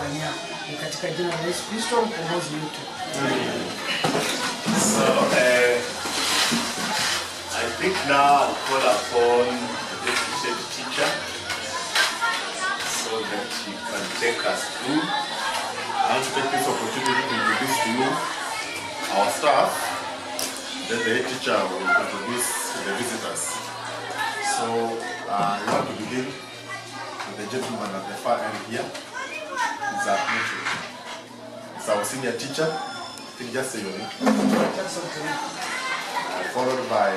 kufanyia ni katika jina la Yesu Kristo mkombozi wetu. So I think now I'll call upon the deputy teacher so that she can take us through. I want to take this opportunity to introduce to you our staff. Then the head teacher will introduce the visitors. So I want to begin with the gentleman at the far end here. It's our teacher. It's our senior teacher. Can you just say your name? Followed by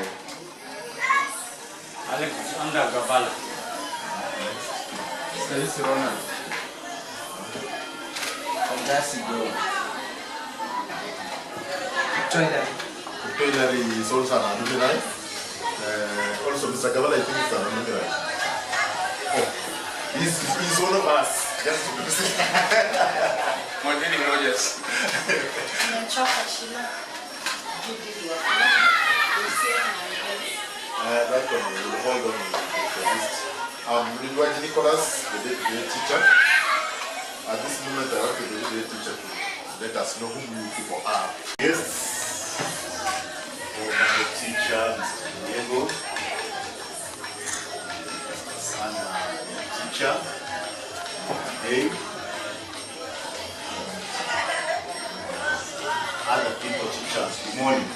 Alexander Gavala. Stacy Ronald. Ogasi Go. Toiler is also an alumni. Also, Mr. Gavala, I think is an alumni. Oh, he's one of us. Just Modini Rogers. That one will hold on for this. Midwife Nicholas, the teacher. At this moment, I want the teacher to let us know who you people are. Yes. The teacher, Mr. Diego. And teacher, Dave. Other people, teachers, good morning.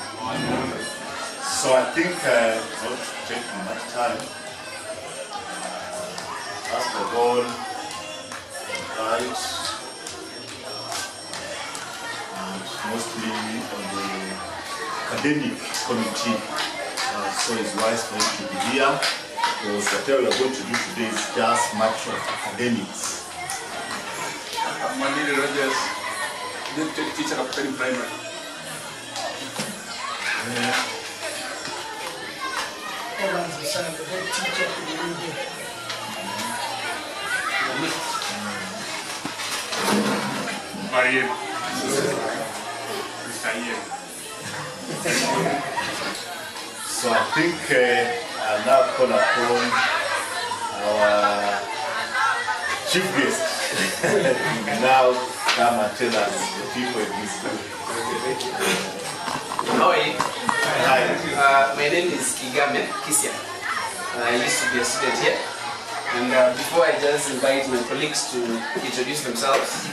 So I think not taking much time. First of all, right, and mostly on the academic committee. So it's wise for you to be here because whatever we are going to do today is just much of academics. Modini Rogers, deputy teacher of Penny Primary. Mariam. So I think I'll now call upon our chief guest to now come and tell us the people in this group. How are you? Hi. My name is Kigame Kisia. I used to be a student here. And before I just invite my colleagues to introduce themselves,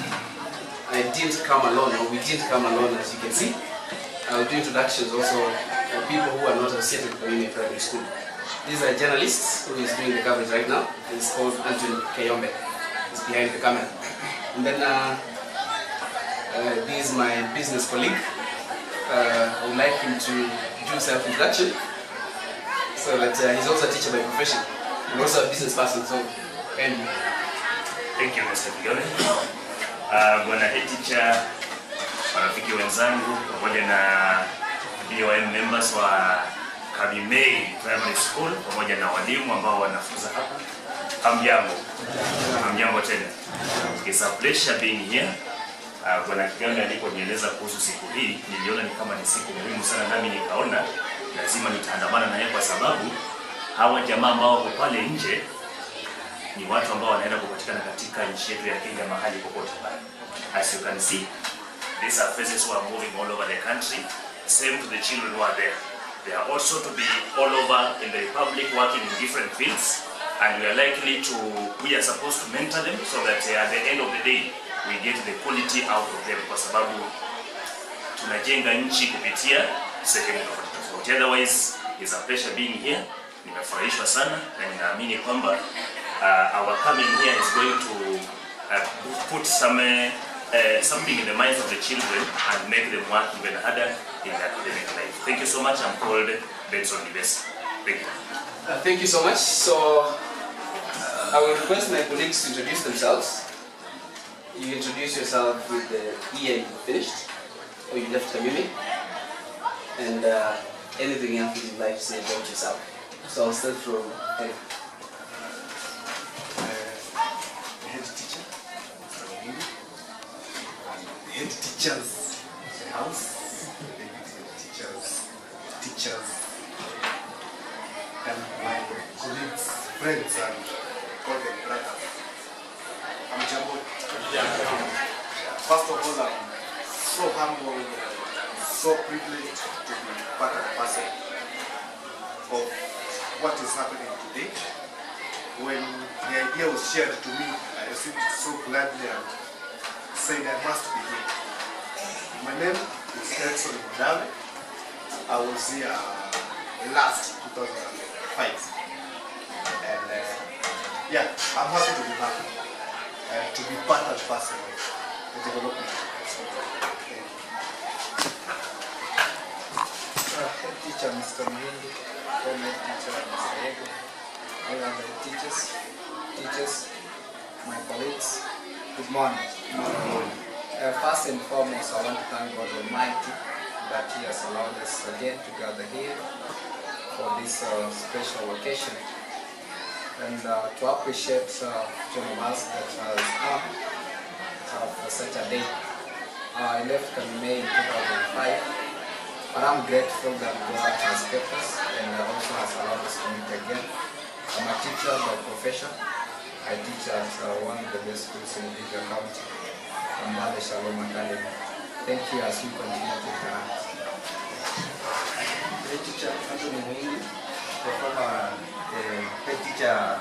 I didn't come alone, or we didn't come alone, as you can see. I will do introductions also for people who are not associated with Kamimei Primary School. These are journalists who is doing the coverage right now. It's called Anthony Kayombe. He's behind the camera. And then this is my business colleague. I would like him to do self-introduction. So that he's also a teacher by profession and also a business person. So, and thank you, Mr. Kigame. Bwana head teacher, marafiki wenzangu pamoja na BOM members wa Kamimei Primary School pamoja na walimu ambao wanafunza hapa. Hamjambo tena. It's a pleasure being here. Bwana Kigame aliponieleza kuhusu siku hii, niliona ni kama ni siku muhimu sana, nami nikaona lazima nitaandamana naye kwa sababu hawa jamaa ambao wako pale nje ni watu ambao wanaenda kupatikana katika nchi yetu ya Kenya mahali popote pale. As you can see, these are faces who are moving all over the country. Same to the children who are there. They are also to be all over in the Republic working in different fields, and we are supposed to mentor them so that at the end of the day we get the quality out of them, kwa sababu tunajenga nchi kupitia sehemu tofauti. Otherwise, it's a pleasure being here. Nimefurahishwa sana na ninaamini kwamba our coming here is going to put something in the minds of the children and make them work even harder in their academic life. Thank you so much. I'm called Benson Libesi. Thank you. thank you so much. So I will request my colleagues to introduce themselves. You introduce yourself with the year you finished, or you left Kamimei, and anything else you'd like to say about yourself. So I'll start from Eric. Head teacher, Mr. Mahini, and head teachers of the house, teachers, and my colleagues, friends, and all the brothers. I'm Jambo. First of all, I'm so humbled and so privileged to be part and parcel of what is happening today. When the idea was shared to me, I received it so gladly and said I must be here. My name is Edson Mudave. I was here last 2005. And yeah, I'm happy to be back and to be part and parcel of the development. Head teacher Mr. Muhindi, former teacher Mr. Ego, all other teachers, my colleagues, good morning. First and foremost, I want to thank God Almighty that He has allowed us again to gather here for this special occasion, and to appreciate John of us that has come for such a day. I left Kamimei in 2005. But I'm grateful that God has kept us and also has allowed us to meet again. I'm a teacher by profession. I teach at one of the best schools in Viga County, Kamimei Shalom Academy. Thank you as we continue to interact. Head teacher Anthony Muhindi, the former head teacher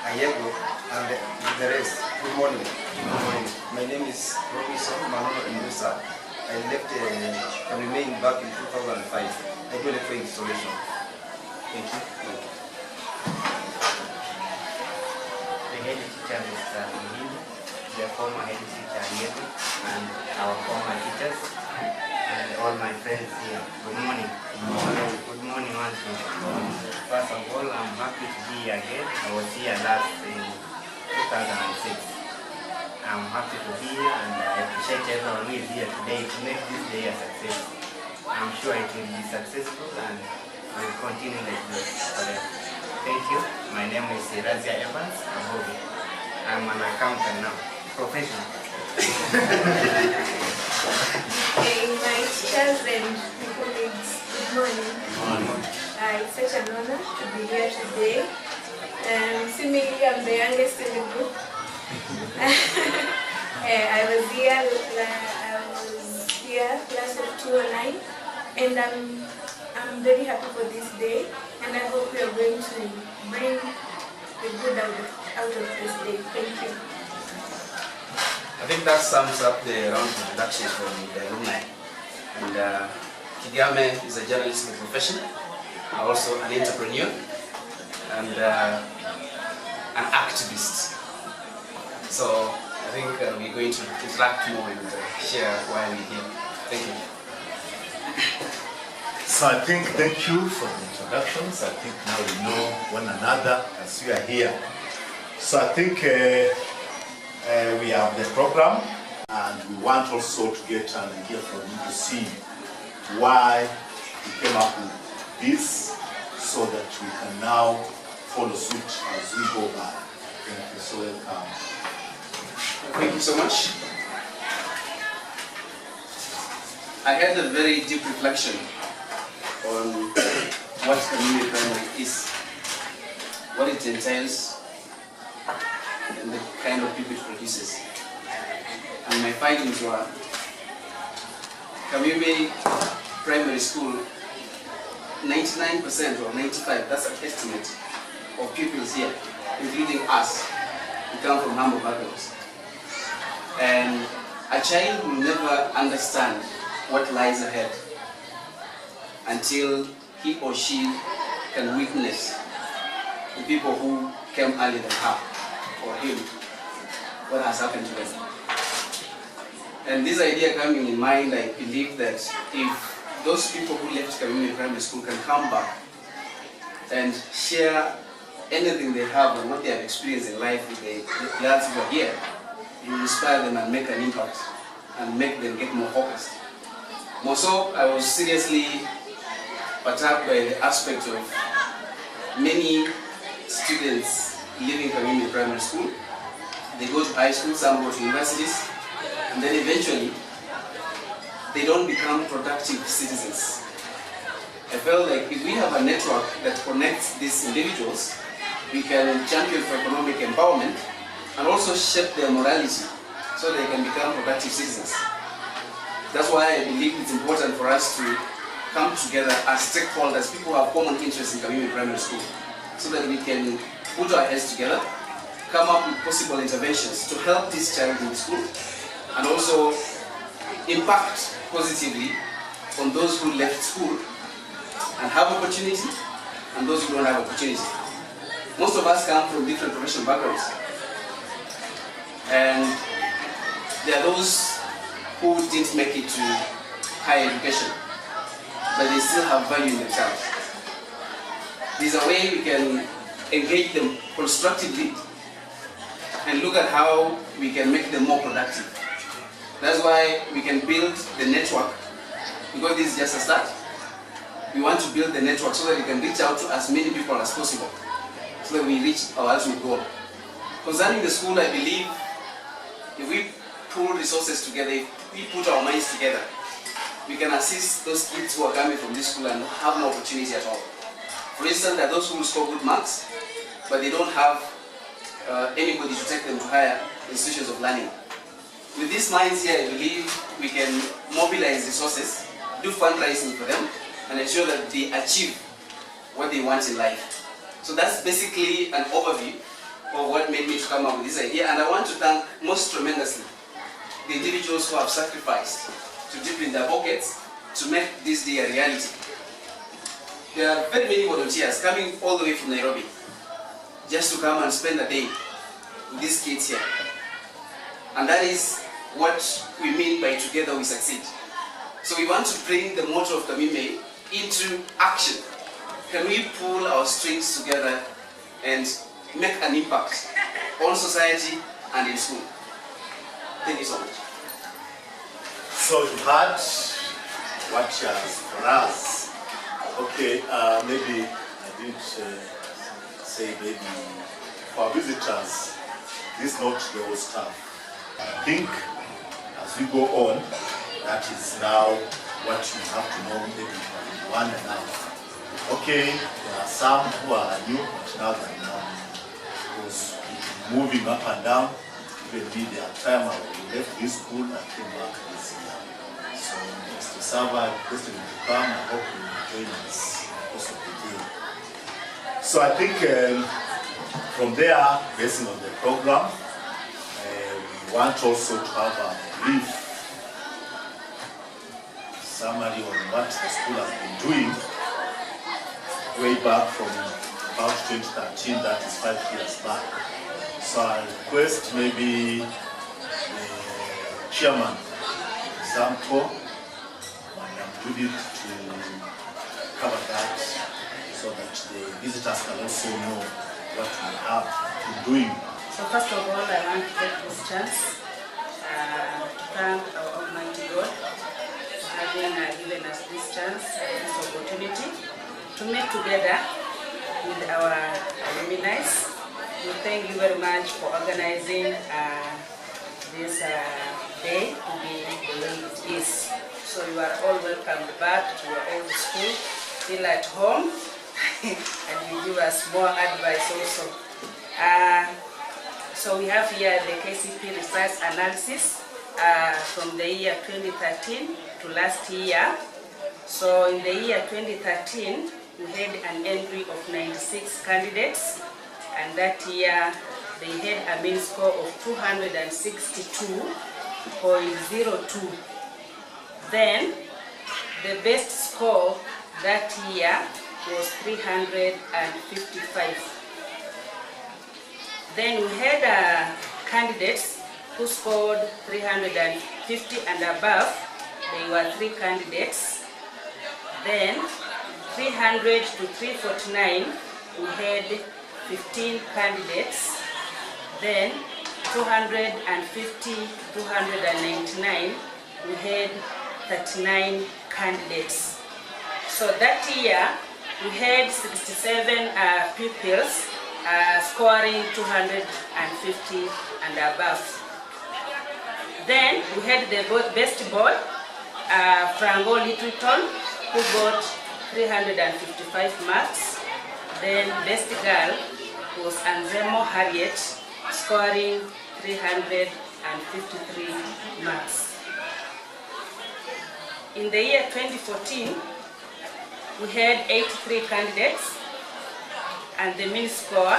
Ayego, and the rest. Good morning. Good morning. My name is Robinson Manono Indusa. I left Kamimei back in 2005. I do electrical installation. Thank you. The head teacher is Muhindi, the former head teacher Yebu, and our former teachers, and all my friends here. Good morning. Good morning once more. First of all, I'm happy to be here again. I was here last in 2006. I'm happy to be here and I appreciate everyone who is here today to make this day a success. I'm sure it will be successful and will continue like this forever. Thank you. My name is Razia Evans Abobi. I'm an accountant now, professional. Hey, my teachers and colleagues, good morning. It's such an honor to be here today. Seemingly, I'm the youngest in the group. I was here class of 209, and I'm very happy for this day, and I hope we are going to bring the good out of this day. Thank you. I think that sums up the round of introduction from the alumni. And Kamimei is a journalist by profession, also an entrepreneur, and an activist. So I think we're going to interact more and share why we're here. Thank you. So I think thank you for the introductions. I think now we know one another as we are here. So I think we have the program and we want also to get an idea from you to see why we came up with this so that we can now follow suit as we go by. Thank you. So welcome. Thank you so much. I had a very deep reflection on what Kamimei Primary is, what it entails, and the kind of people it produces. And my findings were Kamimei Primary School, 99% or 95%, that's an estimate of pupils here, including us, who come from humble backgrounds. And a child will never understand what lies ahead until he or she can witness the people who came earlier than her or him, what has happened to them. And this idea coming in mind, I believe that if those people who left Kamimei Primary School can come back and share anything they have and what they have experienced in life with the lads who are here, it will inspire them and make an impact and make them get more focused. More so, I was seriously perturbed by the aspect of many students leaving Kamimei Primary School. They go to high school, some go to universities, and then eventually they don't become productive citizens. I felt like if we have a network that connects these individuals, we can champion for economic empowerment and also shape their morality so they can become productive citizens. That's why I believe it's important for us to come together as stakeholders, people who have common interests in Kamimei Primary School, so that we can put our heads together, come up with possible interventions to help this child in school, and also impact positively on those who left school and have opportunity, and those who don't have opportunity. Most of us come from different professional backgrounds, and there are those who didn't make it to higher education, but they still have value in themselves. There's a way we can engage them constructively and look at how we can make them more productive. That's why we can build the network, because this is just a start. We want to build the network so that we can reach out to as many people as possible, so that we reach our ultimate goal. Concerning the school, I believe if we pool resources together, if we put our minds together, we can assist those kids who are coming from this school and have no opportunity at all. For instance, there are those who score good marks, but they don't have anybody to take them to higher institutions of learning. With these minds here, I believe we can mobilize resources, do fundraising for them, and ensure that they achieve what they want in life. So that's basically an overview of what made me to come up with this idea, and I want to thank most tremendously the individuals who have sacrificed to dip in their pockets to make this day a reality. There are very many volunteers coming all the way from Nairobi just to come and spend a day with these kids here. And that is what we mean by together we succeed. So we want to bring the motto of Kamimei into action. Can we pull our strings together and make an impact on society and in school? Thank you so much. So you heard what she has for us. Okay, maybe I didn't say maybe for visitors, this is not the whole stuff. I think as we go on, that is now what you have to know maybe from one another. Okay, there are some who are new, but now they are now because moving up and down, even me, there are times when we left this school and came back this year. So Mr. Sava requested me to come. I hope you will join us because of the day. So I think from there, based on the program, we want also to have a brief summary on what the school has been doing way back from about 2013, that is 5 years back. So I request maybe the chairman, Sampo, Madam Judith, to cover that so that the visitors can also know what we have been doing. So first of all, I want to take this chance to thank our Almighty God for having given us this chance, this opportunity to meet together with our alumni. We thank you very much for organizing this day to be the way it is. So you are all welcome back to your old school, feel at home, and you give us more advice also. So we have here the KCP research analysis from the year 2013 to last year. So in the year 2013, we had an entry of 96 candidates, and that year they had a mean score of 262.02. Then the best score that year was 355. Then we had candidates who scored 350 and above. There were 3 candidates. Then 300 to 349, we had 15 candidates. Then 250 to 299, we had 39 candidates. So that year, we had 67 pupils scoring 250 and above. Then we had the best boy, Frango Littleton, who got 355 marks. Then best girl was Anzemo Harriet, scoring 300 253 marks. In the year 2014, we had 83 candidates, and the mean score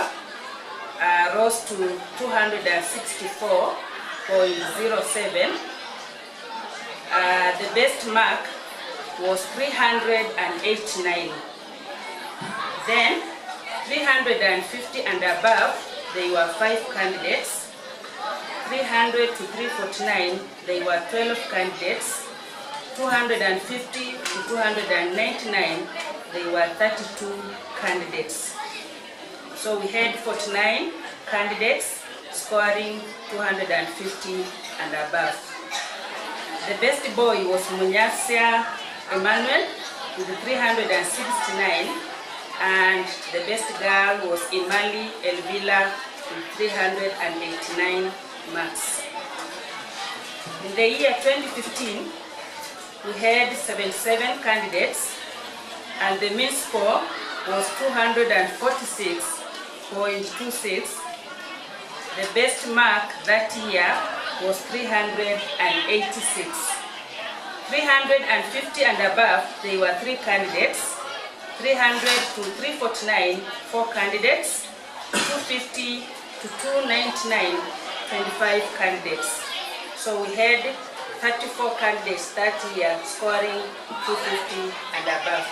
rose to 264.07. The best mark was 389. Then 350 and above, there were 5 candidates. 300 to 349, there were 12 candidates. 250 to 299, there were 32 candidates. So we had 49 candidates scoring 250 and above. The best boy was Munyasia Emmanuel with 369, and the best girl was Imali Elvila with 389 marks. In the year 2015, we had 77 candidates, and the mean score was 246.26. The best mark that year was 386. 350 and above, there were 3 candidates. 300 to 349, 4 candidates. 250 to 299, 25 candidates. So we had 34 candidates that year scoring 250 and above.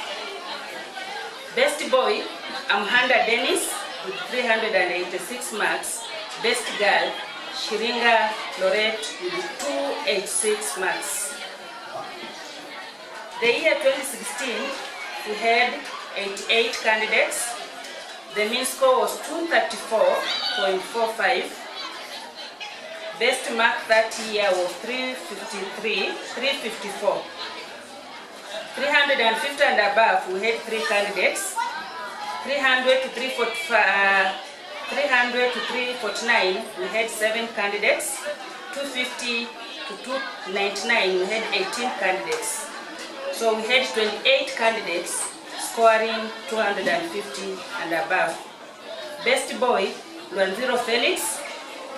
Best boy, Amhanda Dennis with 386 marks. Best girl, Shiringa Lorette with 286 marks. The year 2016, we had 88 candidates. The mean score was 234.45. Best mark that year was 354. 350 and above, we had 3 candidates. 300 to 349, we had 7 candidates. 250 to 299, we had 18 candidates. So we had 28 candidates scoring 250 and above. Best boy, Luanziro Felix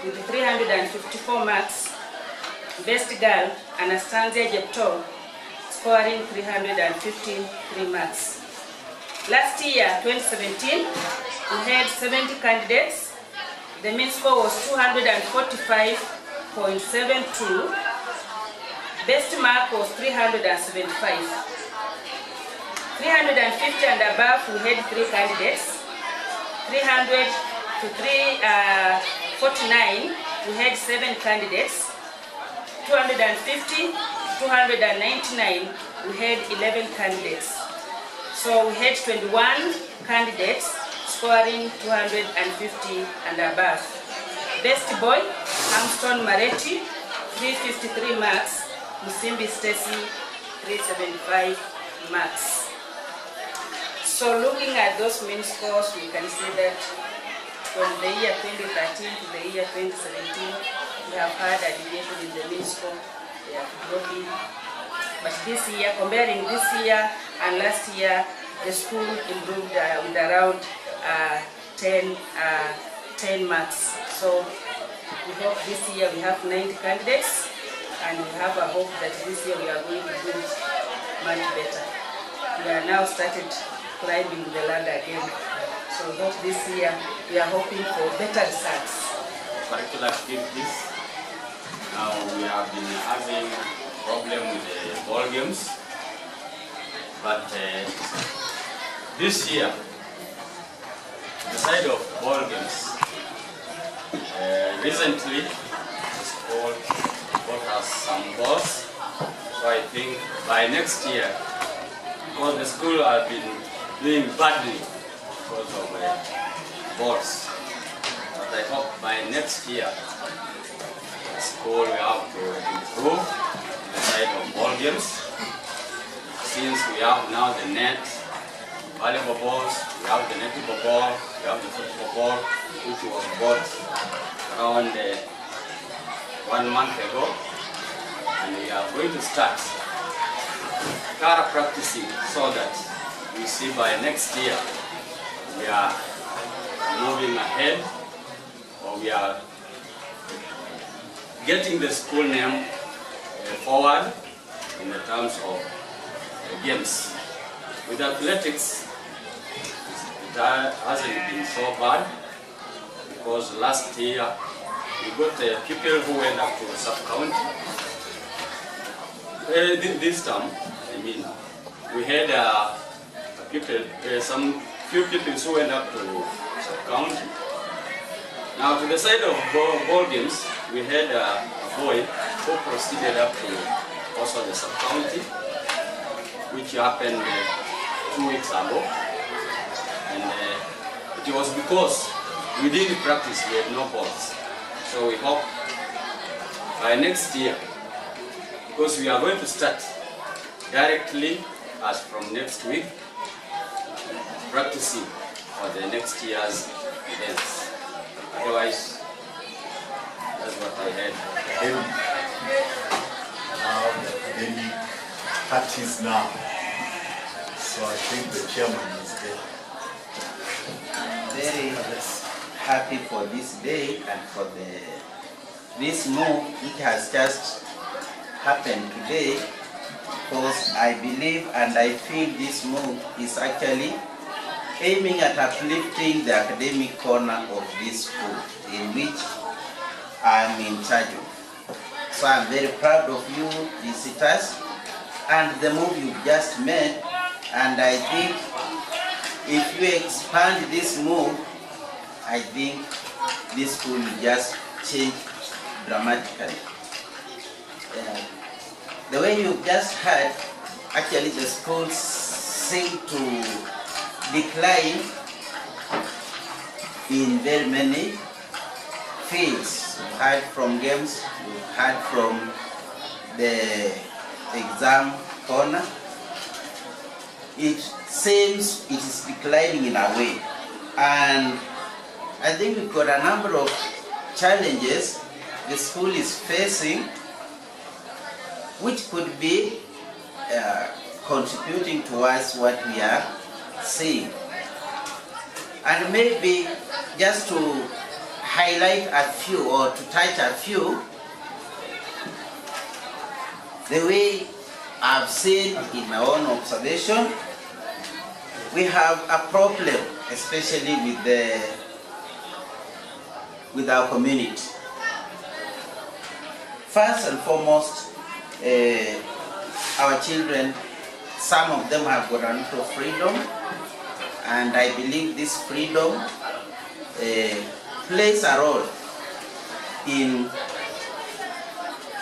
with 354 marks. Best girl, Anastasia Jepto, scoring 353 marks. Last year, 2017, we had 70 candidates. The mean score was 245.72. Best mark was 375. 350 and above, we had 3 candidates. 300 to 349, we had 7 candidates. 250, 299, we had 11 candidates. So we had 21 candidates scoring 250 and above. Best boy, Armstrong Maretti, 353 marks. Musimbi Stacy, 375 marks. So looking at those mean scores, we can see that from the year 2013 to the year 2017, we have had a deviation in the mean score. They have dropping. But this year, comparing this year and last year, the school improved with around 10 marks. So we hope this year we have 90 candidates, and we have a hope that this year we are going to do much better. We are now started climbing the ladder again. So we hope this year we are hoping for better results. Curricular activities. Now we have been having problem with the ball games, but this year, the side of ball games, recently the school bought us some balls, so I think by next year, because the school has been doing badly because of balls, but I hope by next year, the school will have to improve the side of ball games, since we have now the net, volleyball balls, we have the netball ball, we have the football ball, which was bought around 1 month ago, and we are going to start practicing so that we see by next year we are moving ahead, or we are getting the school name forward in the terms of games. With athletics, it hasn't been so bad because last year we got people who went up to sub-county. This time, I mean, we had some few people who went up to sub-county. Now to the side of ball games, we had a boy who proceeded up to also the sub-county, which happened 2 weeks ago. And it was because we didn't practice, we had no balls. So we hope by next year, because we are going to start directly as from next week, practicing for the next year's events. Otherwise, that's what I had. Now the academic parties now. So I think the chairman is there. Very happy for this day and for this move. It has just happened today because I believe and I feel this move is actually aiming at uplifting the academic corner of this school in which I am in charge of. So I'm very proud of you visitors and the move you've just made, and I think if you expand this move, I think this school will just change dramatically. The way you've just heard, actually the schools seem to decline in very many fields. We've heard from games, we've heard from the exam corner. It seems it is declining in a way. And I think we've got a number of challenges the school is facing, which could be contributing towards what we are seeing. And maybe just to highlight a few or to touch a few, the way I've seen in my own observation, we have a problem, especially with our community. First and foremost, our children, some of them have got a little freedom, and I believe this freedom plays a role in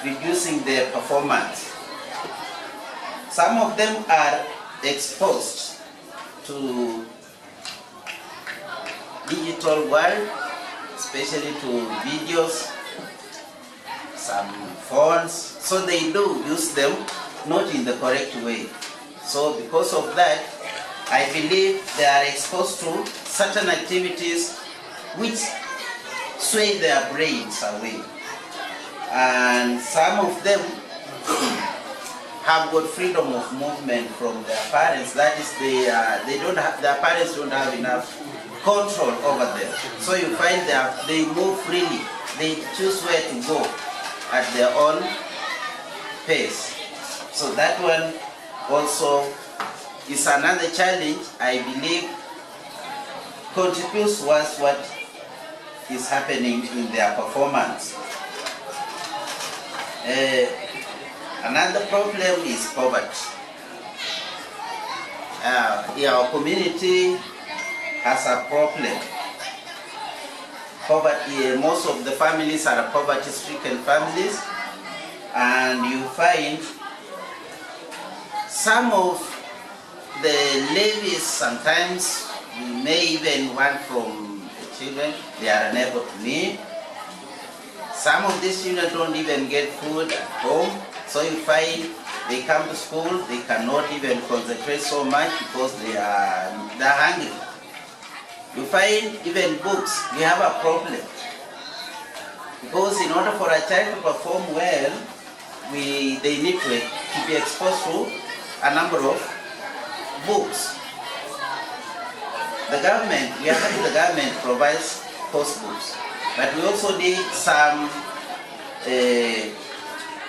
reducing their performance. Some of them are exposed to digital world, especially to videos, some phones, so they do use them not in the correct way. So because of that, I believe they are exposed to certain activities which sway their brains away. And some of them have got freedom of movement from their parents. That is, their parents don't have enough control over them. So you find that they move freely. They choose where to go at their own pace. So that one also is another challenge, I believe, contributes towards what is happening in their performance. Another problem is poverty. Our community has a problem. Poverty, most of the families are poverty-stricken families, and you find some of the levies sometimes we may even want from the children, they are unable to meet. Some of these children don't even get food at home, so you find they come to school, they cannot even concentrate so much because they're hungry. You find even books, we have a problem. Because in order for a child to perform well, they need to be exposed to a number of books. The government, we are happy the government provides course books, but we also need some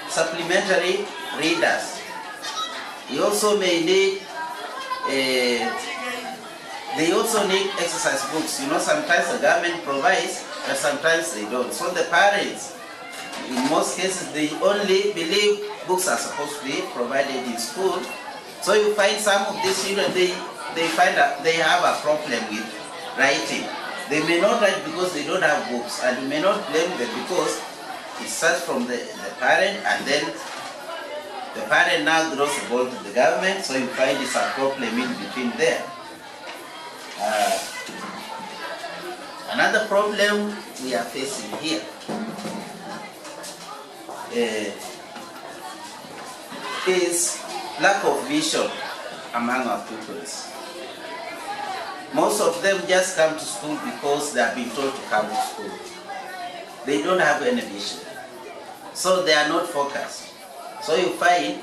supplementary readers. You also may need, they also need exercise books. You know, sometimes the government provides, but sometimes they don't. So the parents, in most cases, they only believe books are supposed to be provided in school. So you find some of these children, they find that they have a problem with writing. They may not write because they don't have books, and you may not blame them because it starts from the parent, and then the parent now throws the ball to the government, so you find it's a problem in between there. Another problem we are facing here is lack of vision among our pupils. Most of them just come to school because they have been told to come to school. They don't have any vision. So they are not focused. So you find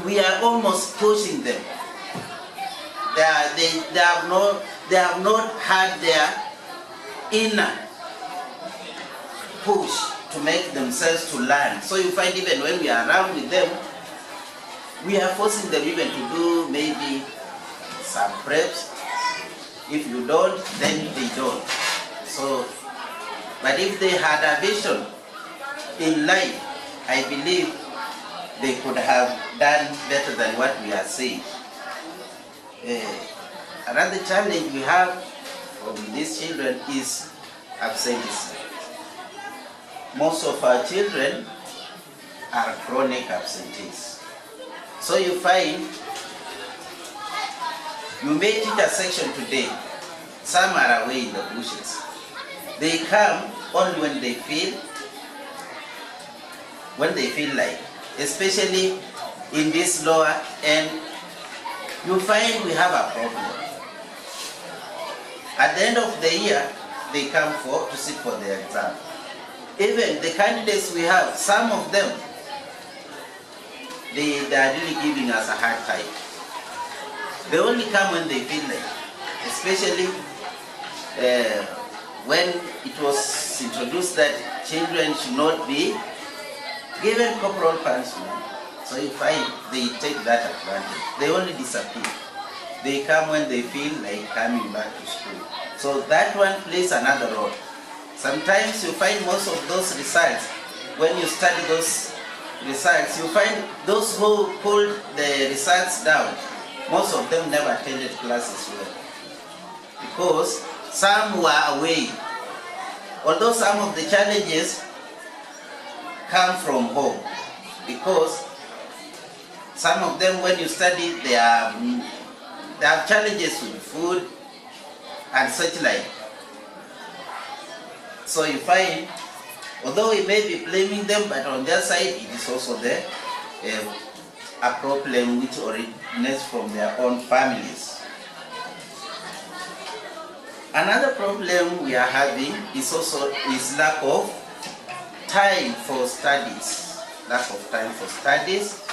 we are almost pushing them. They have not had their inner push to make themselves to learn. So you find even when we are around with them, we are forcing them even to do maybe some preps. If you don't, then they don't. So, but if they had a vision in life, I believe they could have done better than what we are seeing. Another challenge we have from these children is absenteeism. Most of our children are chronic absentees. So you find, you may teach a section today, some are away in the bushes. They come only when they feel like, especially in this lower end, you find we have a problem. At the end of the year, they come to sit for their exam. Even the candidates we have, some of them, they are really giving us a hard time. They only come when they feel like, especially when it was introduced that children should not be given corporal punishment. So you find they take that advantage. They only disappear. They come when they feel like coming back to school. So that one plays another role. Sometimes you find most of those results, when you study those results, you find those who pulled the results down, most of them never attended classes well. Because some were away. Although some of the challenges come from home. Because some of them, when you study, they have challenges with food and such like. So you find, although we may be blaming them, but on their side, it is also there a problem which originates from their own families. Another problem we are having is lack of time for studies. Lack of time for studies.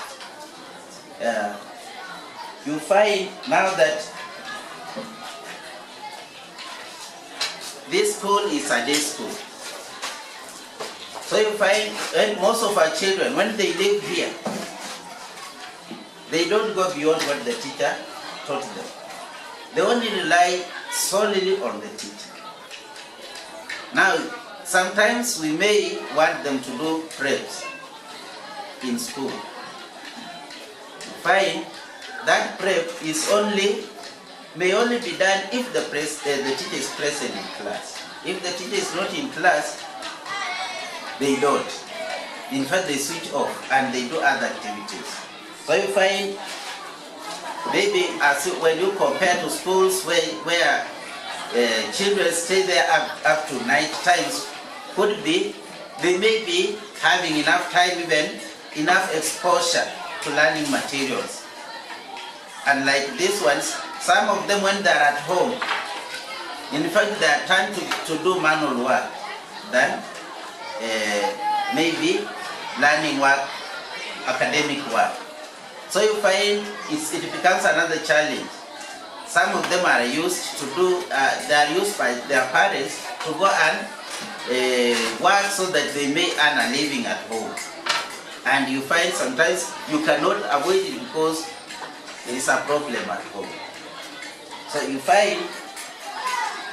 You find now that this school is a day school. So you find most of our children, when they live here, they don't go beyond what the teacher taught them. They only rely solely on the teacher. Now, sometimes we may want them to do preps in school. You find that prep may only be done if the teacher is present in class. If the teacher is not in class, they don't. In fact, they switch off and they do other activities. So you find, maybe when you compare to schools where children stay there up to night times, could be, they may be having enough time, even enough exposure to learning materials. And like these ones, some of them when they're at home, in fact they are trying to do manual work than maybe learning work, academic work. So you find it becomes another challenge. Some of them are used to do, they are used by their parents to go and work so that they may earn a living at home. And you find sometimes you cannot avoid it because there is a problem at home. So you find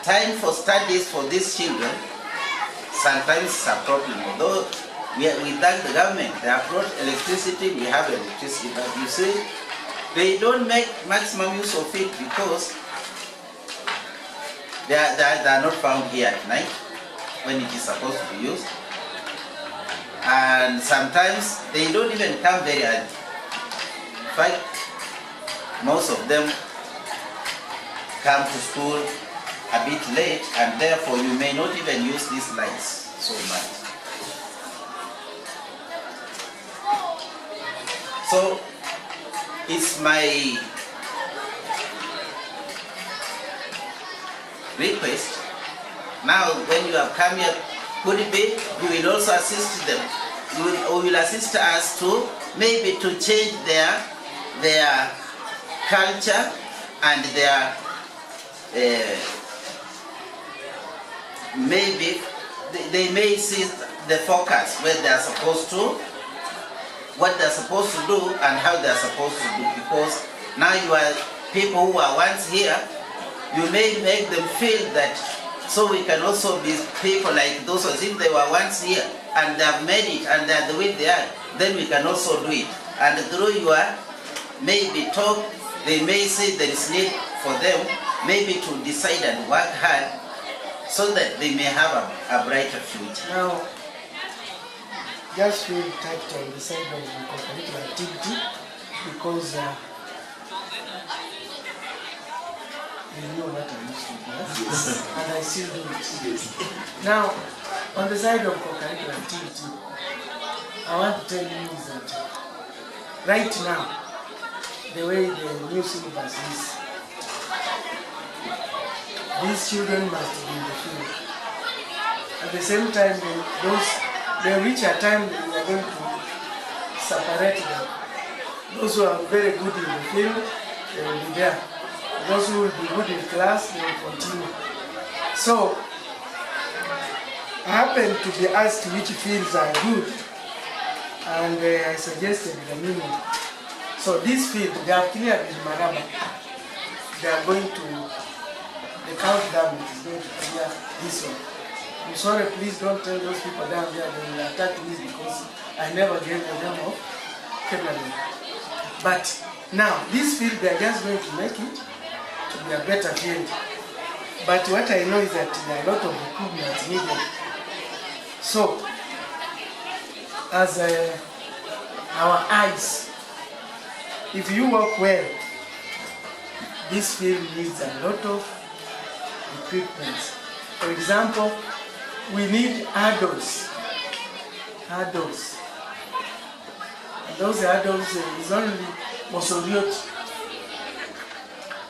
time for studies for these children sometimes is a problem. Although we thank the government, they have brought electricity, we have electricity, but you see, they don't make maximum use of it because they are not found here at night when it is supposed to be used. And sometimes they don't even come very early. In fact, most of them come to school a bit late, and therefore you may not even use these lights so much. So it's my request. Now when you have come here, could it be you will also assist them? You will assist us to maybe to change their culture and their maybe they may see the focus where they are supposed to, what they are supposed to do and how they are supposed to do, because now you are people who are once here, you may make them feel that so we can also be people like those as if they were once here and they have made it and they are the way they are, then we can also do it. And through your maybe talk, they may say there is need for them maybe to decide and work hard so that they may have a brighter future. Now, just feel touched on the side of the co-curricular activity because you know what I used to do, and I still do it. Now, on the side of co-curricular activity, I want to tell you is that right now, the way the new syllabus is, these children must be in the field. At the same time, they reach a time that we are going to separate them. Those who are very good in the field, they will be there. Those who will be good in class, they will continue. So, I happened to be asked which fields are good, and I suggested the minimum. So this field, they have cleared in Maraba. They are going to, the county government is going to clear this one. I'm sorry, please don't tell those people down there they will attack me because I never gave the name of Kamimei. But now, this field, they are just going to make it to be a better field. But what I know is that there are a lot of improvements needed. So, as our eyes, if you work well, this field needs a lot of equipment. For example, we need adults. And those adults is only Mosoriot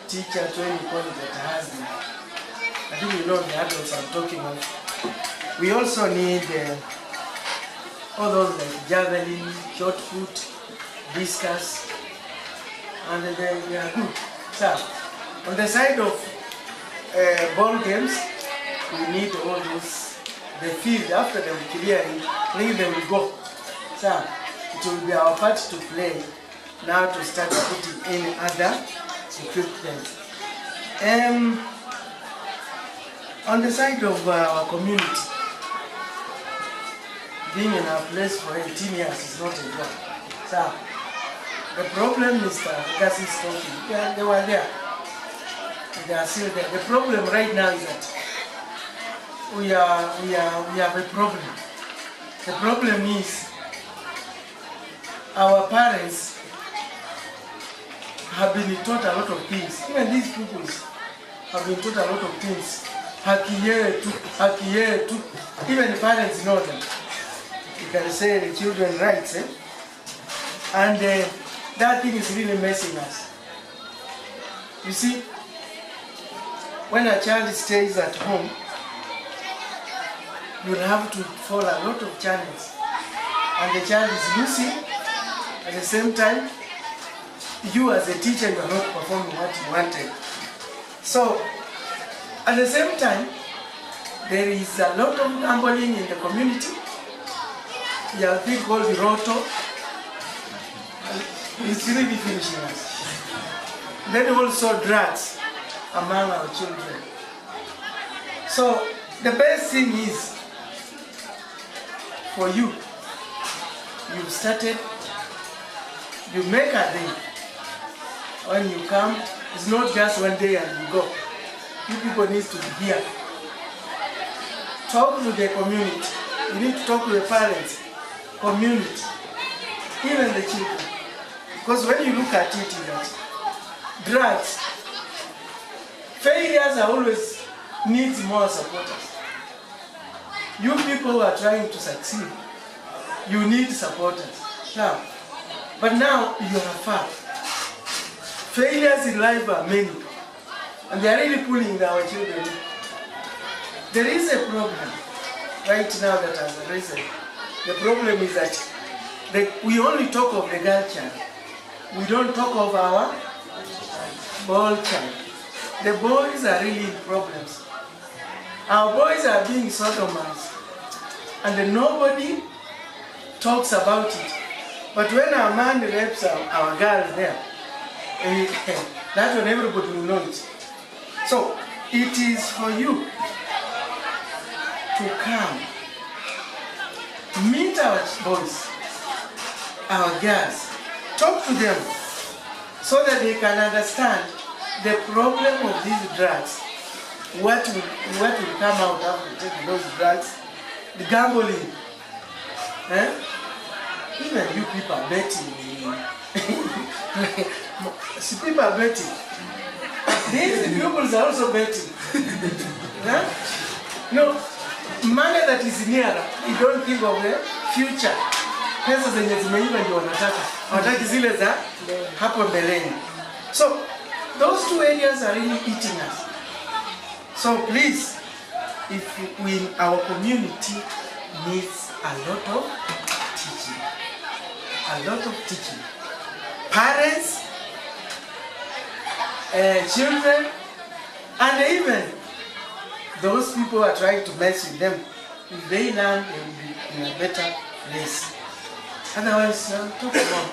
teacher training college that has them. I think you know the adults I'm talking of. We also need all those like javelin, shot put, discus, and they are good. So, on the side of ball games, we need all those, the field after them clearing, then they will go. So, it will be our part to play now to start putting in other equipment. On the side of our community, being in our place for 18 years is not a job. So, the problem is that because it's talking, they were there. They are still there. The problem right now is that we have a problem. The problem is our parents have been taught a lot of things. Even these people have been taught a lot of things. Even the parents know them. You can say the children rights, and that thing is really messing us. You see, when a child stays at home, you have to follow a lot of channels, and the child is losing. At the same time, you as a teacher, you are not performing what you wanted. So, at the same time, There is a lot of gambling in the community. You have a thing called the roto. It's really finishing us. Then also drugs among our children. So the best thing is for you, you've started, you make a day. When you come, it's not just one day and you go. You people need to be here. Talk to the community. You need to talk to the parents, community, even the children. Because when you look at it, is that drugs, failures are always needs more supporters. You people who are trying to succeed, you need supporters. Now, but now you are far. Failures in life are many, and they are really pulling our children. There is a problem right now that has arisen. The problem is that we only talk of the girl child. We don't talk of our boy child. The boys are really in problems. Our boys are being sodomized, and then nobody talks about it. But when a man rapes our girls there, that's when everybody will know it. So it is for you to come, meet our boys, our girls, talk to them so that they can understand the problem of these drugs. What will come out after taking those drugs? The gambling. Even you people are betting. See, people are betting. These pupils are also betting. No, money that is nearer, you don't think of the future. Pesa zenye zimeiva ndio wanataka. Hawataki zile za hapo mbeleni. So, those two areas are really eating us. So please, if our community needs a lot of teaching. A lot of teaching. Parents, children, and even those people who are trying to mess with them. If they learn, they will be in a better place. Otherwise, I'll talk about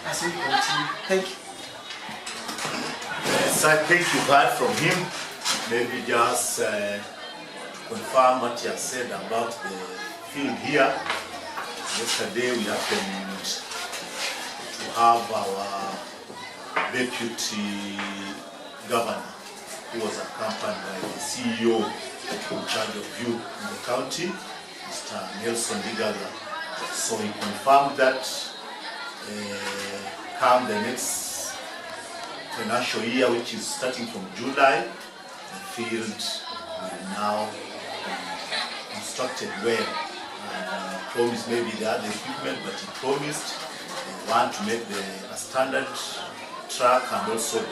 as we continue. Thank you. Yes, I think you've heard from him. Maybe just confirm what he has said about the field here. Yesterday we happened to have our deputy governor, who was accompanied by the CEO in charge of youth in the county, Mr. Nelson Digaga. So he confirmed that come the next financial year, which is starting from July, the field will now be constructed well. And promised maybe the other equipment, but he promised they want to make a standard track and also the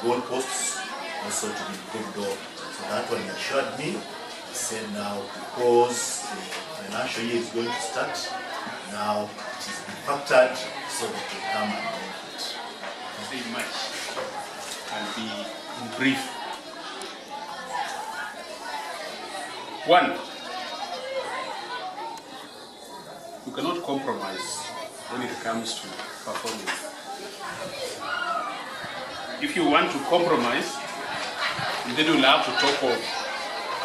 goal posts also to be improved on. So that one he assured me. He said now because the financial year is going to start, now it is being factored so that they come and make it. Very much and be in brief. One, you cannot compromise when it comes to performance. If you want to compromise, then you'll have to talk of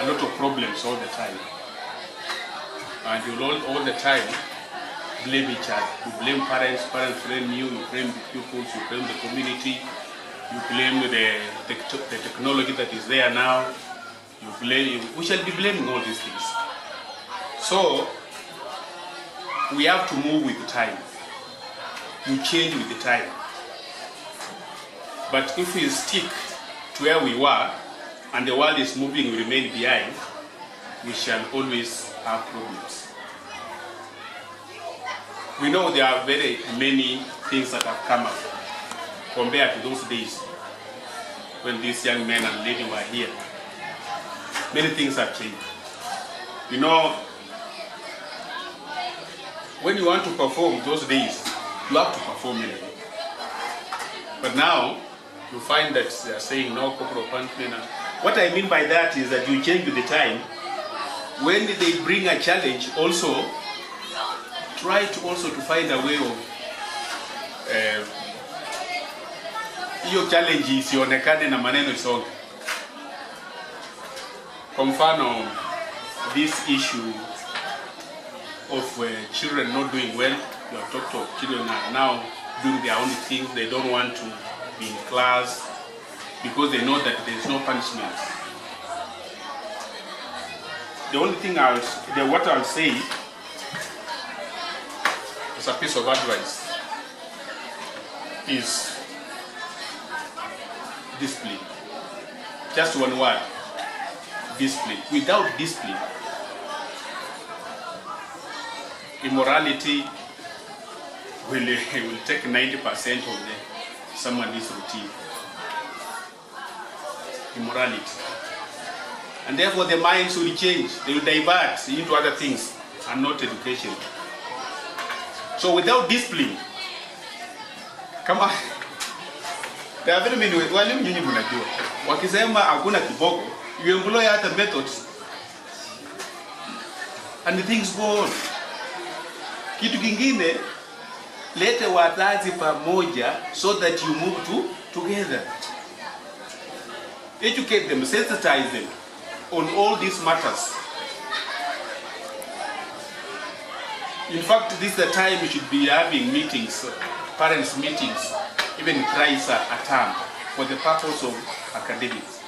a lot of problems all the time. And you'll all the time blame each other. You blame parents, parents blame you blame the pupils, you blame the community, you blame the technology that is there now, we shall be blaming all these things. So, we have to move with the time. You change with the time. But if we stick to where we were, and the world is moving, we remain behind, we shall always have problems. We know there are very many things that have come up compared to those days when these young men and ladies were here. Many things have changed. You know, when you want to perform those days, you have to perform anyway. But now, you find that they are saying no corporal punishment. What I mean by that is that you change with the time, when they bring a challenge, also try to find a way of hiyo challenge isionekane na maneno isonge. Kwa mfano, this issue of children not doing well, you have talked of children are now doing their own things, they don't want to be in class because they know that there is no punishment. The only thing what I'll say as a piece of advice is discipline. Just one word, discipline. Without discipline, immorality will take 90% of someone's routine. Immorality. And therefore the minds will change. They will divert into other things and not education. So without discipline, kama there are very many walimu nyinyi mnajua. Wakisema hakuna kiboko, you employ other methods. And the things go on. Kitu kingine, lete wazazi pamoja so that you move together. Educate them, sensitize them on all these matters. In fact, this is the time we should be having meetings, parents' meetings, even thrice a term, for the purpose of academics.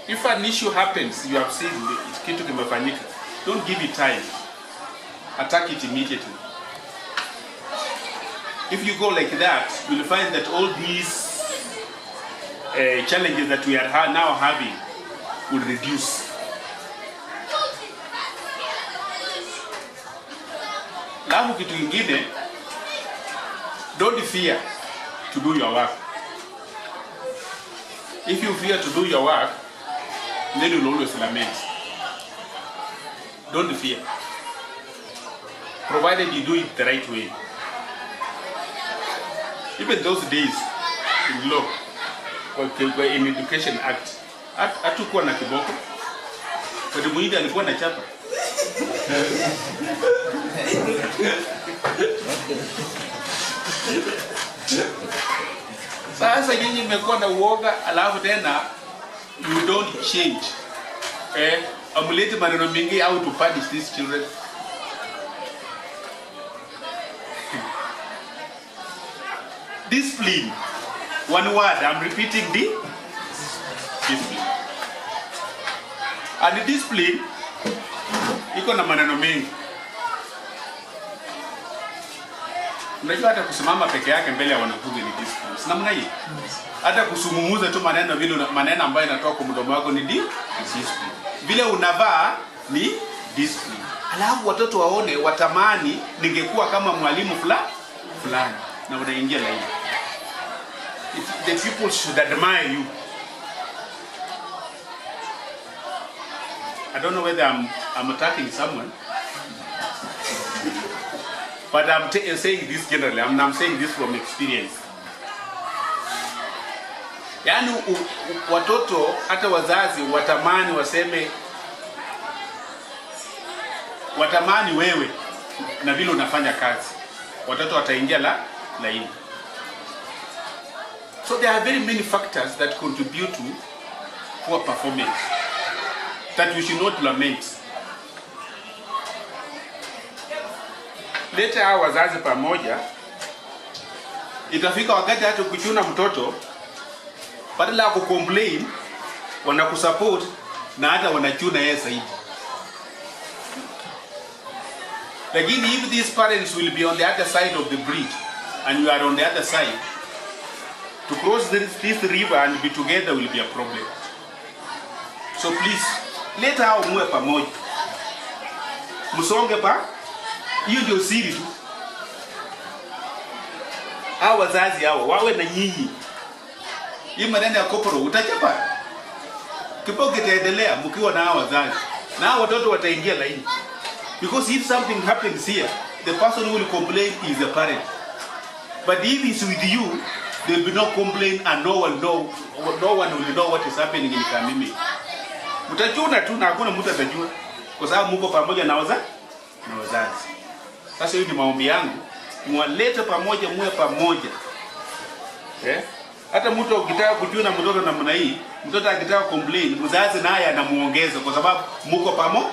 If an issue happens, you have seen kitu kimefanyika, don't give it time. Attack it immediately. If you go like that, you will find that all these challenges that we are now having will reduce. Lamu kitu kingine, don't fear to do your work. If you fear to do your work, then you will always lament. Don't fear, provided you do it the right way. Even those days in law, in Education Act, hatukuwa na kiboko, kwa muhindi alikuwa na chapa. Sasa nyinyi mmekuwa na uoga, alafu tena you don't change. Amulete maneno mingi how to punish these children. Discipline. One word, I'm repeating discipline. And discipline iko na maneno mengi. Unajua hata kusimama peke yake mbele ya wanafunzi ni discipline. Si namna hii? Hata kusungumuza tu maneno ambayo yanatoka kwa mdomo wako ni discipline. Vile unavaa ni discipline. Alafu watoto waone, watamani ningekuwa kama mwalimu fulani na unaingia laini. The people should admire you. I don't know whether I'm attacking someone, but I'm saying this generally. I'm saying this from experience. Yani watoto hata wazazi watamani waseme, watamani wewe na vile unafanya kazi. Watoto wataingia laini. So there are very many factors that contribute to poor performance that we should not lament. Leta hawa wazazi pamoja, itafika wakati hata kuchuna mtoto, badala ya kucomplain, wanakusupport na hata wanachuna yeye zaidi. Lakini if these parents will be on the other side of the bridge and you are on the other side, to cross this river and be together will be a problem. So please, let hao muwe pamoja. Musonge pa, hiyo ndio siri tu. Hao wazazi hao wawe na nyinyi. Hii maneno ya koporo utachapa. Kipo kitaendelea mkiwa na hao wazazi. Na hao watoto wataingia laini. Because if something happens here, the person who will complain is the parent. But if he's with you, there will be no complaint and no one will know what is happening in Kamimei. Mtajua tu na hakuna mtu atajua kwa sababu mko pamoja na wazazi. Sasa hiyo ni maombi yangu, muwalete pamoja, muwe pamoja. Hata mtu ukitaka kujua na mtoto namna hii, mtoto akitaka complain, mzazi naye anamuongeza kwa sababu mko pamoja.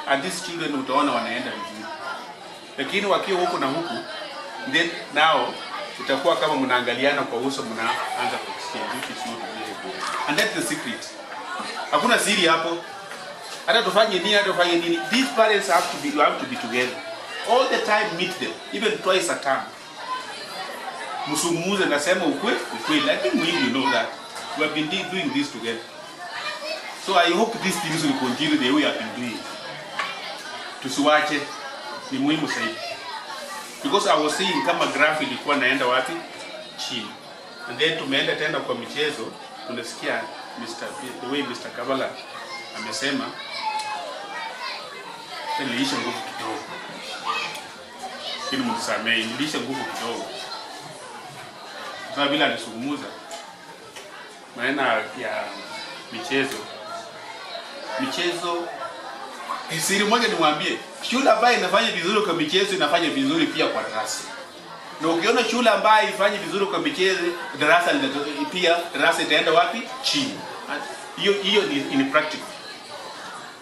And these children utaona wanaenda vizuri. Lakini wakiwa huko na huku, then now itakuwa kama mnaangaliana kwa uso, mnaanza kusikia which is not really good. And that's the secret. Hakuna siri hapo. Hata tufanye nini, these parents have to be together. All the time, meet them, even twice a term. Musungumuze nasema ukweli. I think we know that. We have been doing this together. So I hope these things will continue the way we have been doing. Tusiwache, ni muhimu zaidi. Because I was seeing kama graph ilikuwa naenda wapi? Chini. And then tumeenda tena kwa michezo, tunasikia the way Mr. Kabala amesema nilisha nguvu kidogo. Kile mtusamee, nilisha nguvu kidogo. Sasa bila nisungumuza maana ya michezo siri moja nimwambie, shule ambayo inafanya vizuri kwa michezo inafanya vizuri pia kwa darasa. Na ukiona shule ambayo ifanye vizuri kwa michezo, darasa itaenda wapi? Chini. Hiyo ni in practical.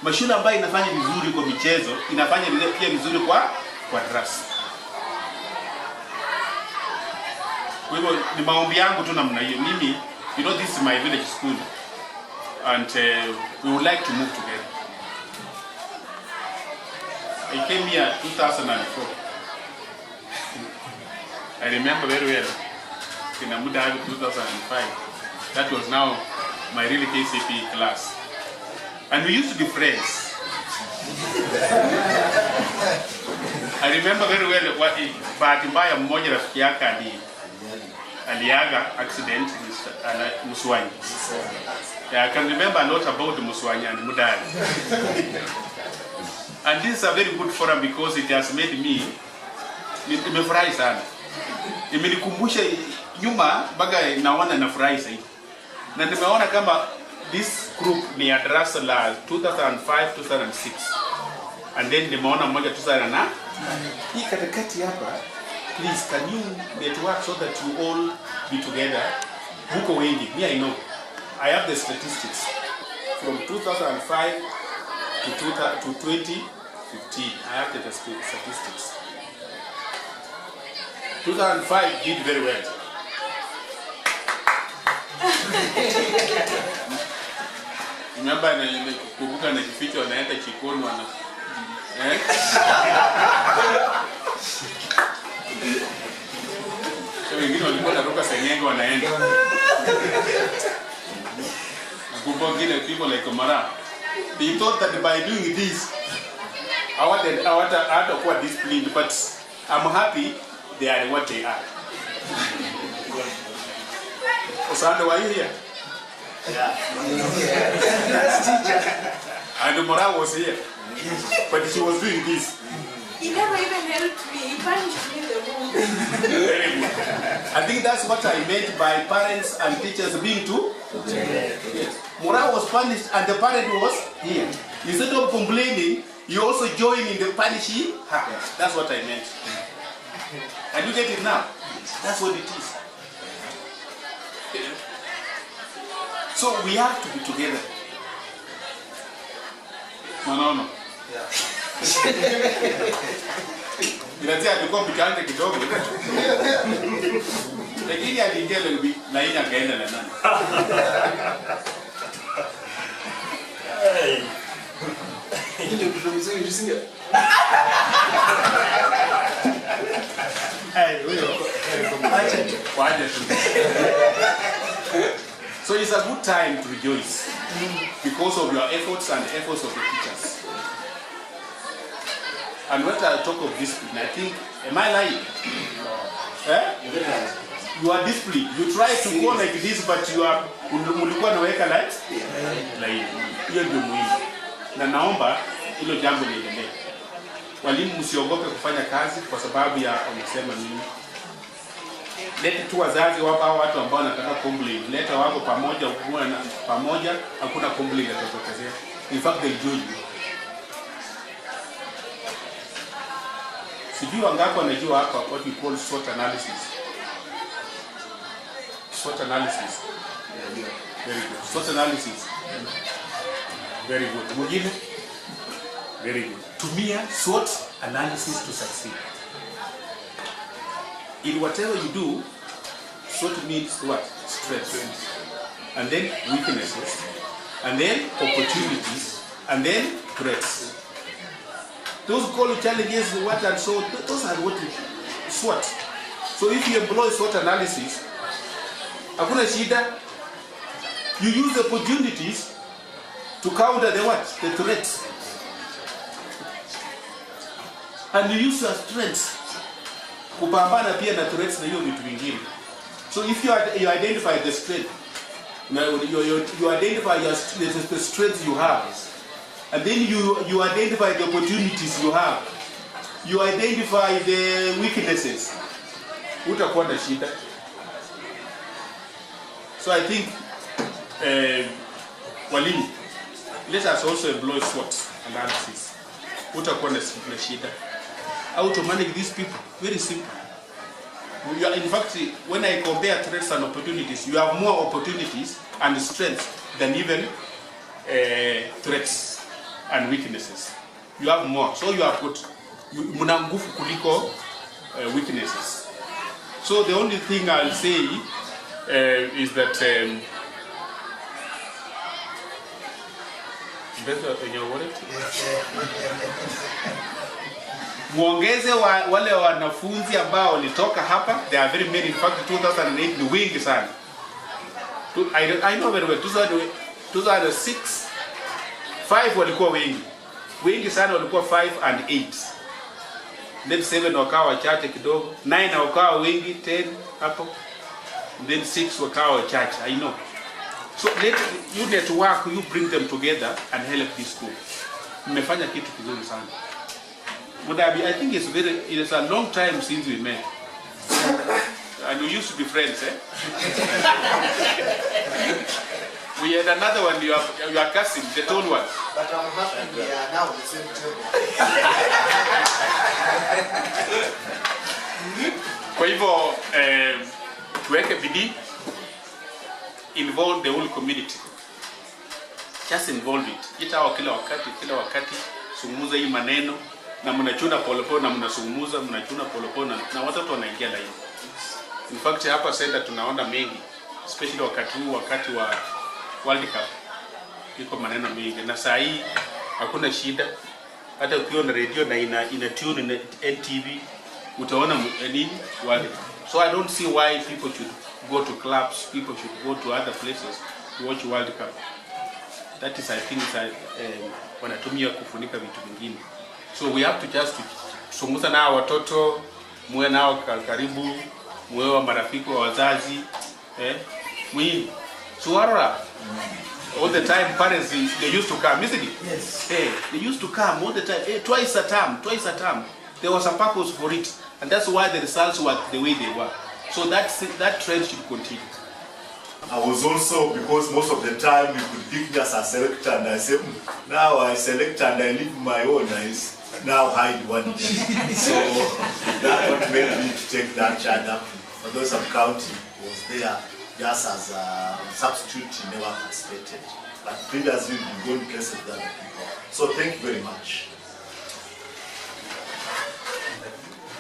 Mashule ambayo inafanya vizuri kwa michezo inafanya pia vizuri kwa darasa. Kwa hivyo ni maombi yangu tu namna hiyo. Mimi, this is my village school and we would like to move together. I came here 2004. I remember very well. In Amuda 2005. That was now my really KCP class. And we used to be friends. I remember very well bahati mbaya mmoja rafiki yake aliaga accident Muswanyi. I can remember a lot about Muswanyi and Mudali. And this is a very good forum because it has made me nimefurahi sana. Imenikumbusha nyuma mpaka naona nafurahi zaidi. Na nimeona kama this group ni ya darasa la 2005-2006. And then nimeona mmoja 2009. Hii katikati hapa, please can you network so that you all be together? Huko wengi, me I know. I have the statistics from 2005 to 2015. I have the statistics. 2005 did very well. Remember kukumbuka na kificho wanaenda chikoni wengine walikuwa natoka Senyengo wanaenda. Nakumbuka wengine people like Omara. They thought that by doing this, I want to kuwa disciplined, but I'm happy they are what they are. Osando, were you here? Yeah. And Omara was here, but she was doing this. He never even helped me. He punished me the most. Very good. I think that's what I meant by parents and teachers being two. Yes. Mora was punished and the parent was here. Instead of complaining, you also join in the punishing her. That's what I meant. And you get it now? That's what it is. So we have to be together. Manono. Yeah. Inatia alikuwa mkande kidogo. Lakini aliingia na ina kaenda na nani. Ndio kitu mzuri tusinge. So it's a good time to rejoice because of your efforts and efforts of the teachers. And when I talk of discipline, I think, am I lying? You are disciplined. You try to go like this, but you are mulikuwa naweka like hiyo ndio muhimu. Na naomba hilo jambo liendelee. Walimu msiogope kufanya kazi kwa sababu ya wamesema nini. leta tu wazazi wapa hao watu ambao wanataka complain, leta wako pamoja, pamoja, hakuna complain itatokezea. In fact they join you. Sijui wangapi wanajua hapa what we call SWOT analysis. SWOT analysis. Very good. SWOT analysis. Very good. Mwingine? Very good. Tumia SWOT analysis to succeed. In whatever you do, SWOT means what? Strengths. And then weaknesses. And then opportunities. And then threats. Those call challenges, what and so, those are what you SWOT. So if you employ SWOT analysis, hakuna shida, you use the opportunities to counter the what? The threats. And you use your strengths kupambana pia na threats na hiyo vitu vingine. So if you identify the strength, you identify the strengths you have, and then you identify the opportunities you have, you identify the weaknesses, utakuwa na shida. So I think walimu, let us also employ SWOT analysis. Utakuwa na shida. How to manage these people? Very simple. In fact, when I compare threats and opportunities, you have more opportunities and strengths than even threats and weaknesses. You have more. So you have got muna nguvu kuliko weaknesses. So the only thing I'll say is that better in your wallet. Muongeze wale wanafunzi ambao walitoka hapa. There are very many. In fact 2008 ni wengi sana. I know very well. 2006 5 walikuwa wengi. Wengi sana walikuwa 5 and 8. Then 7 wakawa wachache kidogo. 9 wakawa wengi 10 hapo. Then 6 wakawa wachache. I know. So let you network, you bring them together and help this school. Mmefanya kitu kizuri sana. I think it's a long time since we met. And we used to be friends, eh? We had another one, your cousin, the tall one. But I'm happy we are now the same table. Kwa hivyo, tuweke bidii, involve the whole community. Just involve it. Ita kila wakati, sungumuza hii maneno, na mnachuna polepole na mnasungumuza, mnachuna polepole na watoto wanaingia laini. In fact hapa center tunaona mengi, especially wakati wa World Cup. Iko maneno mengi na saa hii hakuna shida. Hata ukiwa na radio na ina tune na NTV utaona nini World Cup. So I don't see why people should go to clubs, people should go to other places to watch World Cup. That is I think wanatumia kufunika vitu vingine. So we have to just sungumuza na watoto, muwe nao karibu, muwe wa marafiki wa wazazi, muhimu. Suara. All the time parents they used to come, isn't it? Yes. They used to come all the time, twice a term. There was a purpose for it, and that's why the results were the way they were. So that trend should continue. I was also, because most of the time you could pick me as a selector, and I said, now I select and I leave my own, I now hide one day. So that's what made me to take that charge up. Although some county was there just as a substitute, he never participated. But previously we've been going places with other people. So thank you very much.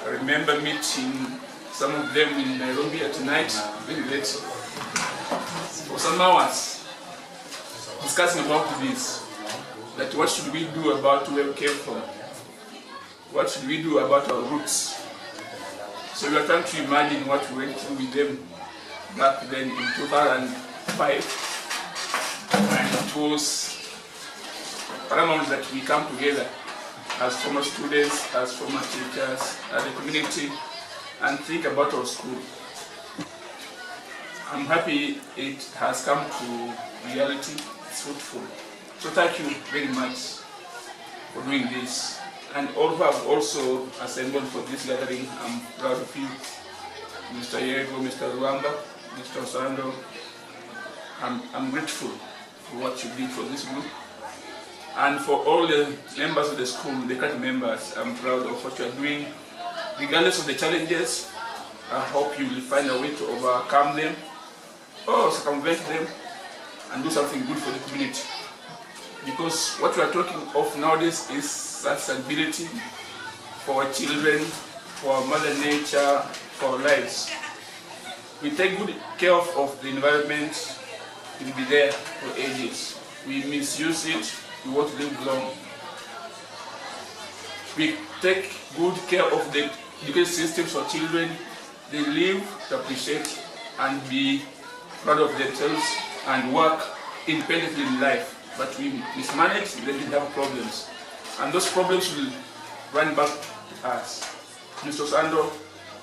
I remember meeting some of them in Nairobi at night, very late, for some hours, discussing about this, that what should we do about where we came from, what should we do about our roots. So we are trying to imagine what we went through with them back then in 2005, and it was paramount that we come together as former students, as former teachers, as a community, and think about our school. I'm happy it has come to reality. It's fruitful. So thank you very much for doing this. And all who have also assembled for this gathering, I'm proud of you. Mr. Yego, Mr. Ruamba, Mr. Osando. I'm grateful for what you did for this group. And for all the members of the school, the current members, I'm proud of what you are doing. Regardless of the challenges, I hope you will find a way to overcome them or circumvent them and do something good for the community. Because what we are talking of nowadays is sustainability for our children, for our Mother Nature, for our lives. We take good care of the environment, it will be there for ages. We misuse it, we won't live long. We take good care of the education systems for children. They live to appreciate and be proud of themselves and work independently in life. But we mismanage, then we have problems. And those problems will run back to us. Mr. Sando,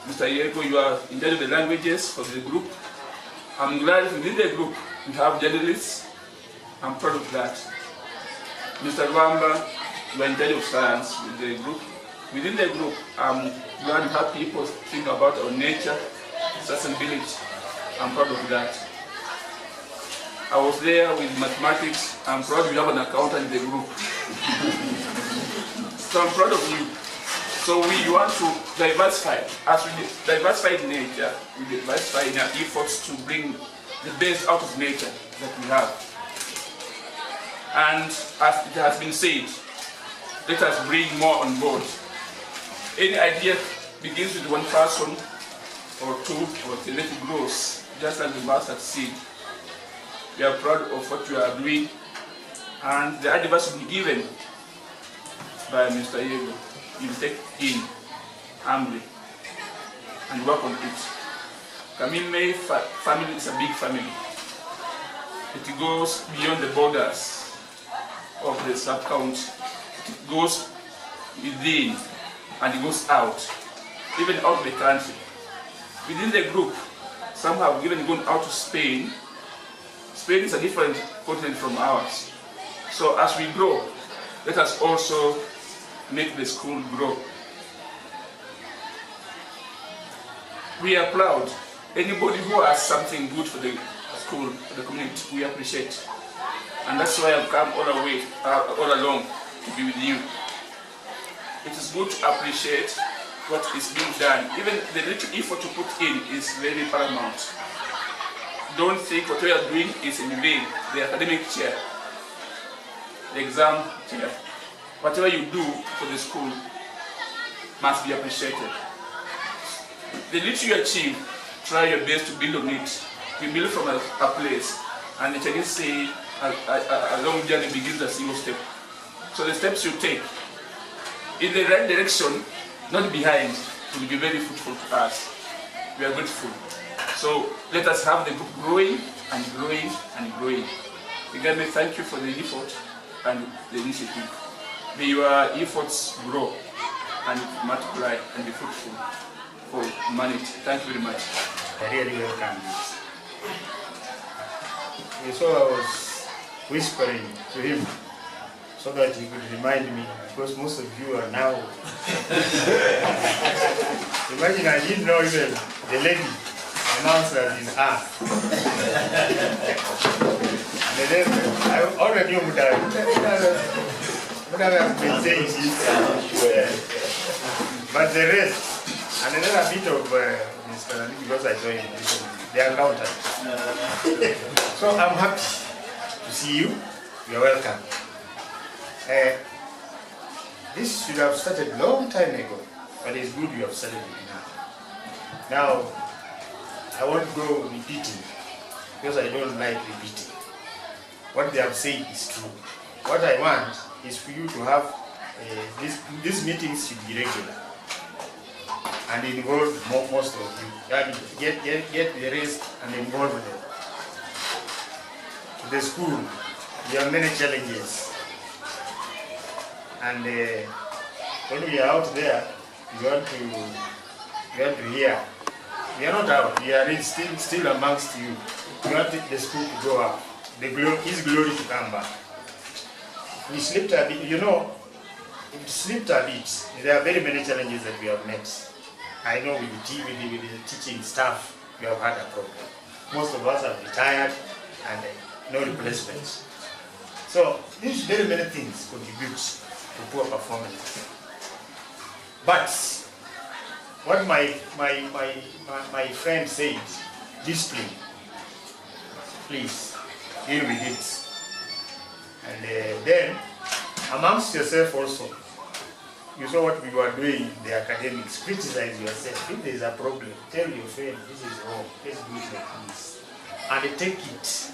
Mr. Yego, you are in charge of the languages for the group. I'm glad within the group we have journalists. I'm proud of that. Mr. Rwamba, you are in charge of science with the group. Within the group, I'm glad we have people think about our nature, sustainability. I'm proud of that. I was there with mathematics. I'm proud we have an accountant in the group. So I'm proud of you. So we want to diversify. As we diversify in nature, we diversify in our efforts to bring the best out of nature that we have. And as it has been said, let us bring more on board. Any idea begins with one person or two, or till it grows, just like the mustard seed. We are proud of what you are doing, and the advice will be given by Mr. Yego. You will take in humbly and work on it. Kamimei family is a big family. It goes beyond the borders of the sub-county. It goes within and it goes out, even out of the country. Within the group, some have even gone out to Spain. Spain is a different continent from ours. So as we grow, let us also make the school grow. We are proud. Anybody who has something good for the school, for the community, we appreciate. And that's why I've come all the way, all along to be with you. It is good to appreciate what is being done. Even the little effort you put in is very paramount. Don't think what we are doing is in vain. The academic chair, the exam chair, whatever you do for the school must be appreciated. The little you achieve, try your best to build on it. We build from a place, and the Chinese say a long journey begins a single step. So the steps you take in the right direction, not behind, will be very fruitful to us. We are grateful. So let us have the group growing and growing and growing. Again, we thank you for the effort and the initiative. May your efforts grow and multiply and be fruitful for humanity. Thank you very much. I really welcome this. So I was whispering to him so that he could remind me, because most of you are now. Imagine I didn't know even the lady announced that in her. And then I already knew what I have been saying this. But the rest, and another bit of Mr. Ali, because I joined the accountant. So I'm happy to see you. You're welcome. This should have started a long time ago, but it's good you have started it now. Now, I won't go repeating, because I don't like repeating. What they have said is true. What I want is for you to have, these meetings should be regular and involve most of you. And get the rest and involve them. The school, there are many challenges. And when we are out there, you want to hear. We are not out, we are still amongst you. We want the school to go up, His glory to come back. We slipped a bit, it slipped a bit. There are very many challenges that we have met. I know with the teaching staff, you have had a problem. Most of us have retired and no replacements. So these very many things contribute to poor performance. But what my friend said, discipline, please deal with it. And then amongst yourself also, you saw what we were doing in the academics, criticize yourself. If there is a problem, tell your friend this is wrong, let's do it like this. And take it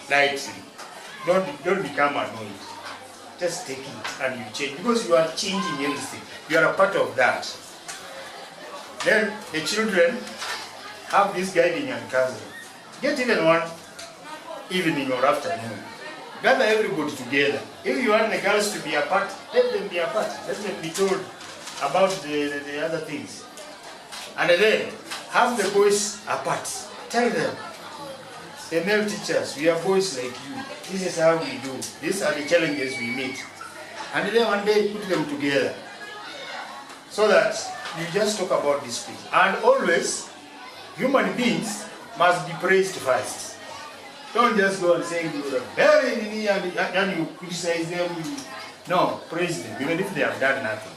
lightly. Don't become annoyed. Just take it and you change, because you are changing everything. You are a part of that. Then the children have this guiding and counseling. Get even one evening or afternoon. Gather everybody together. If you want the girls to be apart, let them be apart. Let them be told about the other things. And then have the boys apart. Tell them, the male teachers, we are boys like you. This is how we do. These are the challenges we meet. And then one day put them together. So that you just talk about discipline. And always, human beings must be praised first. Don't just go and say you are very and you criticize them. No, praise them, even if they have done nothing.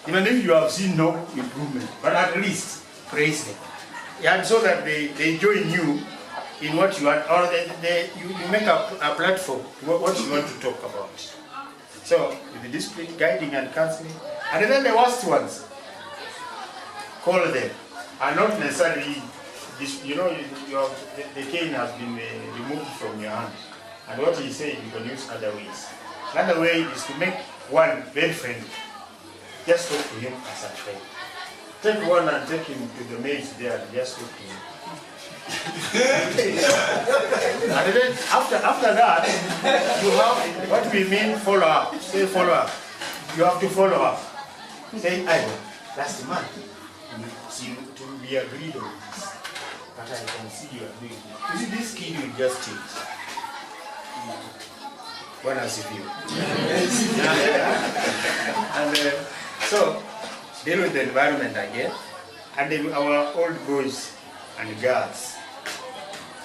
Even if you have seen no improvement, but at least praise them. And so that they join you in what you want, or you make a platform, what you want to talk about. So, with the discipline, guiding and counseling, and then the worst ones, call them, and not necessarily. You know, the cane has been removed from your hand. And what he said, you can use other ways. Another way is to make one very friendly. Just talk to him as a friend. Take one and take him to the maze there and just talk to him. And then after that, you have what we mean follow up. Say follow up. You have to follow up. Say, last month, we agreed on this. But I can see you are doing it. You see, this kid will just change. One has a view. And so, deal with the environment again. And then our old boys and girls.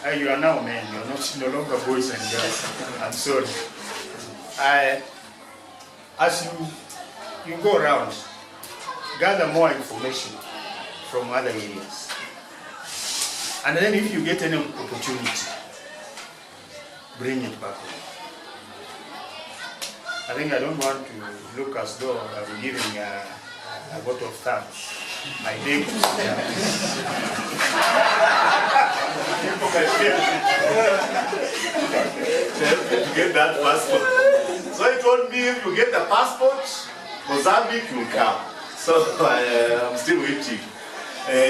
You are now men, you are no longer boys and girls. I'm sorry. As you go around, gather more information from other areas. And then if you get any opportunity, bring it back home. I think I don't want to look as though I'm giving a vote of thanks. My neighbors. To get that passport. So he told me if you get the passport, Mozambique will come. So I'm still waiting.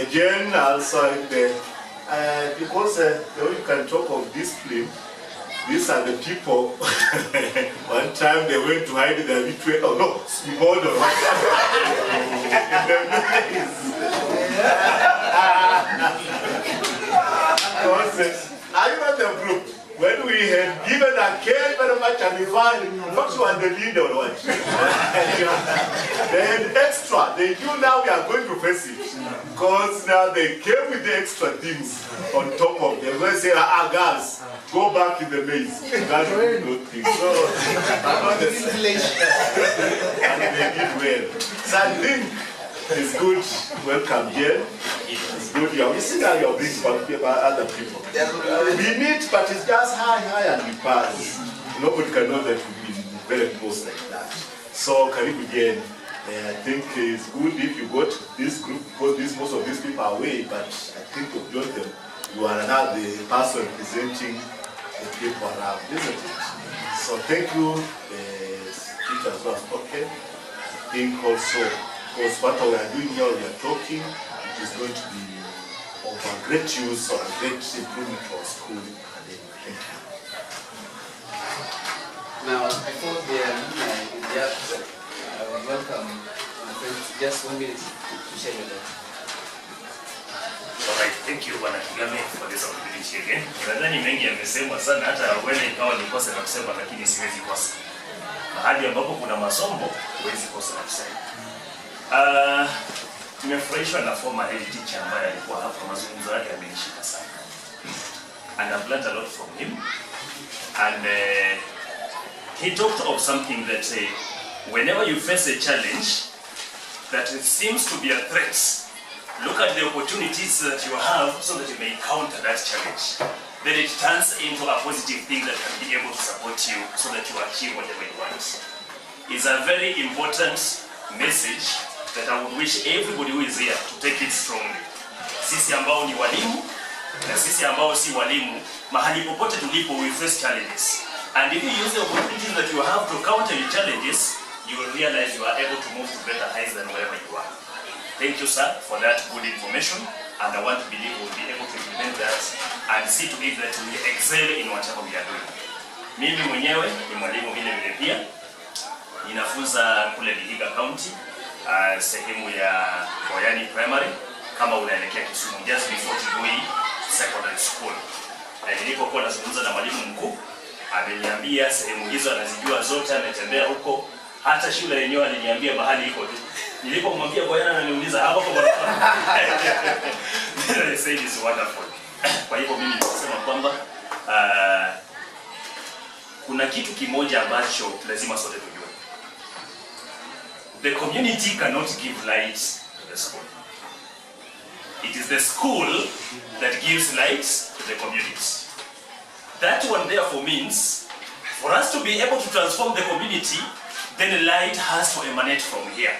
Jen also, because when you can talk of discipline, these are the people. One time they went to hide their ritual. Oh no, Simono. Are you not the group? When we had given a care very much and we found, in fact, you are the leader or what? They had extra. They knew now we are going to face it. Because now they came with the extra things on top of them. They say, girls, go back in the maze. That's a good thing. So, and they did well. So I think it's good. Welcome here. It's good. You see now you're being compared by other people. We meet, but it's just high and we pass. Nobody can know that we've been very close like that. So, Karibu again. I think it's good if you got this group, because most of these people are away, but I think of join them. You are now the person representing the people around, isn't it? So thank you, teachers who have spoken. I think also, because what we are doing here, we are talking, it is going to be of a great use or a great improvement to our school. Thank you. Now, before the alumni, welcome my friends. Just 1 minute to share your thoughts. Alright, thank you Bwana Kamimei for this opportunity again. Nadhani mengi yamesemwa sana, hata wewe ingawa nikose na kusema, lakini siwezi kosa. Mahali ambapo kuna masomo huwezi kosa na kusema. Nimefurahishwa na former head teacher ambaye alikuwa hapa, mazungumzo yake yamenishika sana. And I've learned a lot from him. And he talked of something that whenever you face a challenge that seems to be a threat, look at the opportunities that you have so that you may counter that challenge. Then it turns into a positive thing that can be able to support you so that you achieve whatever you want. It's a very important message that I would wish everybody who is here to take it strongly. Sisi ambao ni walimu na sisi ambao si walimu, mahali popote tulipo we face challenges. And if you use the opportunities that you have to counter your challenges, you will realize you are able to move to better heights than wherever you are. Thank you, sir, for that good information, and I want to believe we will be able to implement that and see to it that we excel in whatever we are doing. Mimi mwenyewe ni mwalimu vile vile pia. Ninafunza kule Vihiga County, sehemu ya Oyani Primary, kama unaelekea Kisumu, just before Kigoi Secondary School. Na nilipokuwa nazungumza na mwalimu mkuu, ameniambia sehemu hizo anazijua zote, ametembea huko. Hata shule yenyewe aliniambia mahali iko tu. Nilipomwambia Boyana ananiuliza hapa kwa barabara. I said it's wonderful. Kwa hivyo mimi nasema kwamba kuna kitu kimoja ambacho lazima sote tujue. The community cannot give light to the school. It is the school that gives light to the community. That one therefore means for us to be able to transform the community, then light has to emanate from here.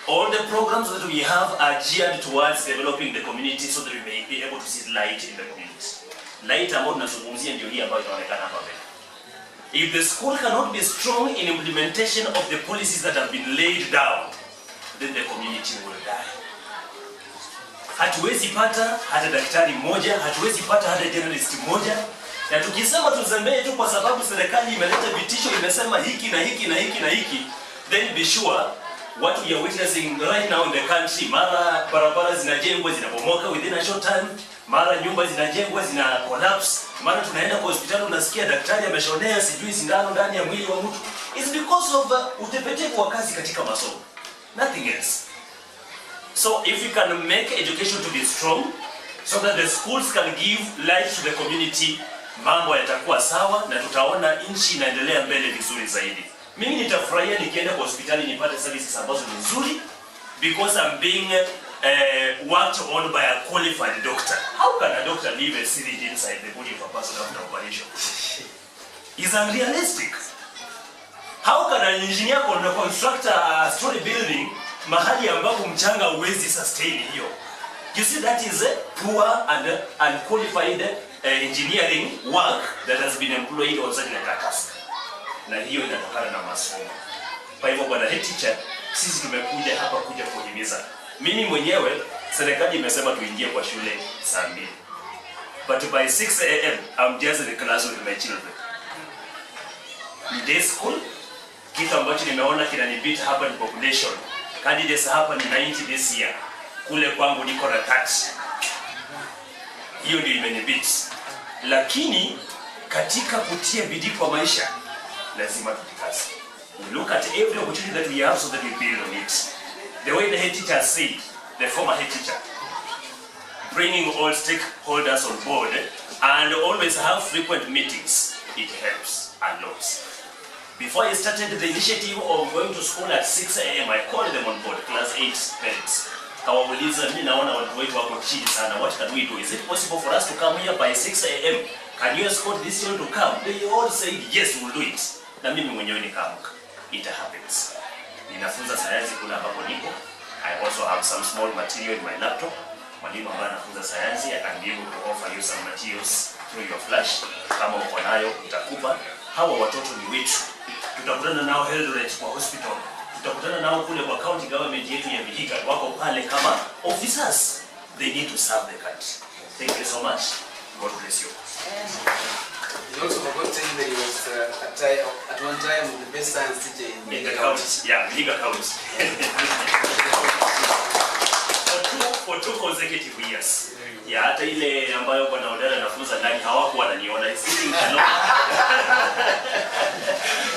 All the programs that we have are geared towards developing the community so that we may be able to see light in the community. Light ambayo tunazungumzia ndio hii ambayo inaonekana hapa mbele. If the school cannot be strong in implementation of the policies that have been laid down, then the community will die. Hatuwezi pata hata daktari mmoja, hatuwezi pata hata journalist mmoja. Na tukisema tuzembee tu kwa sababu serikali imeleta vitisho, imesema hiki na hiki na hiki na hiki, then be sure what we are witnessing right now in the country, mara barabara zinajengwa zinabomoka within a short time, mara nyumba zinajengwa zina collapse, mara tunaenda kwa hospitali unasikia daktari ameshonea sijui sindano ndani ya mwili wa mtu. It's because of utepetevu wa kazi katika masomo, nothing else. So if we can make education to be strong so that the schools can give light to the community, mambo yatakuwa sawa na tutaona nchi inaendelea mbele vizuri zaidi. Mimi nitafurahia nikienda kwa hospitali nipate services ambazo ni nzuri because I'm being worked on by a qualified doctor. How can a doctor leave a syringe inside the body of a person after operation? It's unrealistic. How can an engineer construct a story building mahali ambapo mchanga huwezi sustain hiyo? You see, that is a poor and unqualified engineering work that has been employed on such a task. Na hiyo inatokana na masomo. Kwa hivyo bwana head teacher, sisi tumekuja hapa kuja kuhimiza. Mimi mwenyewe serikali imesema tuingie kwa shule saa 2. But by 6 a.m. I'm just in the class with my children. Day school, kitu ambacho nimeona kinanibit hapa ni population. Candidates hapa ni 90 this year. Kule kwangu niko na 30. Hiyo ndio imenibit. Lakini katika kutia bidii kwa maisha lazima tujikaze. We look at every opportunity that we have so that we build on it. The way the head teacher said, the former head teacher, bringing all stakeholders on board and always have frequent meetings, it helps a lot. Before I started the initiative of going to school at 6 a.m., I called them on board, class 8 parents. Kawauliza, mimi naona watu wetu wako chini sana, what can we do? Is it possible for us to come here by 6 a.m.? Can you escort this children to come? They all said, yes, we'll do it. Na mimi mwenyewe nikaamka. It happens. Ninafunza sayansi kule ambapo niko. I also have some small material in my laptop. Mwalimu ambaye anafunza sayansi, I can be able to offer you some materials through your flash. Kama uko nayo, nitakupa. Hawa watoto ni wetu. Tutakutana nao Eldoret kwa hospital. Tutakutana nao kule kwa county government yetu ya Vihiga. Wako pale kama officers. They need to serve the country. Thank you so much. God bless you. You also forgot saying that he was at one time the best science teacher in Vihiga County. Yeah, Vihiga County. For two consecutive years. Yeah, hata ile ambayo kwa naodara nafunza ndani hawakuwa wananiona.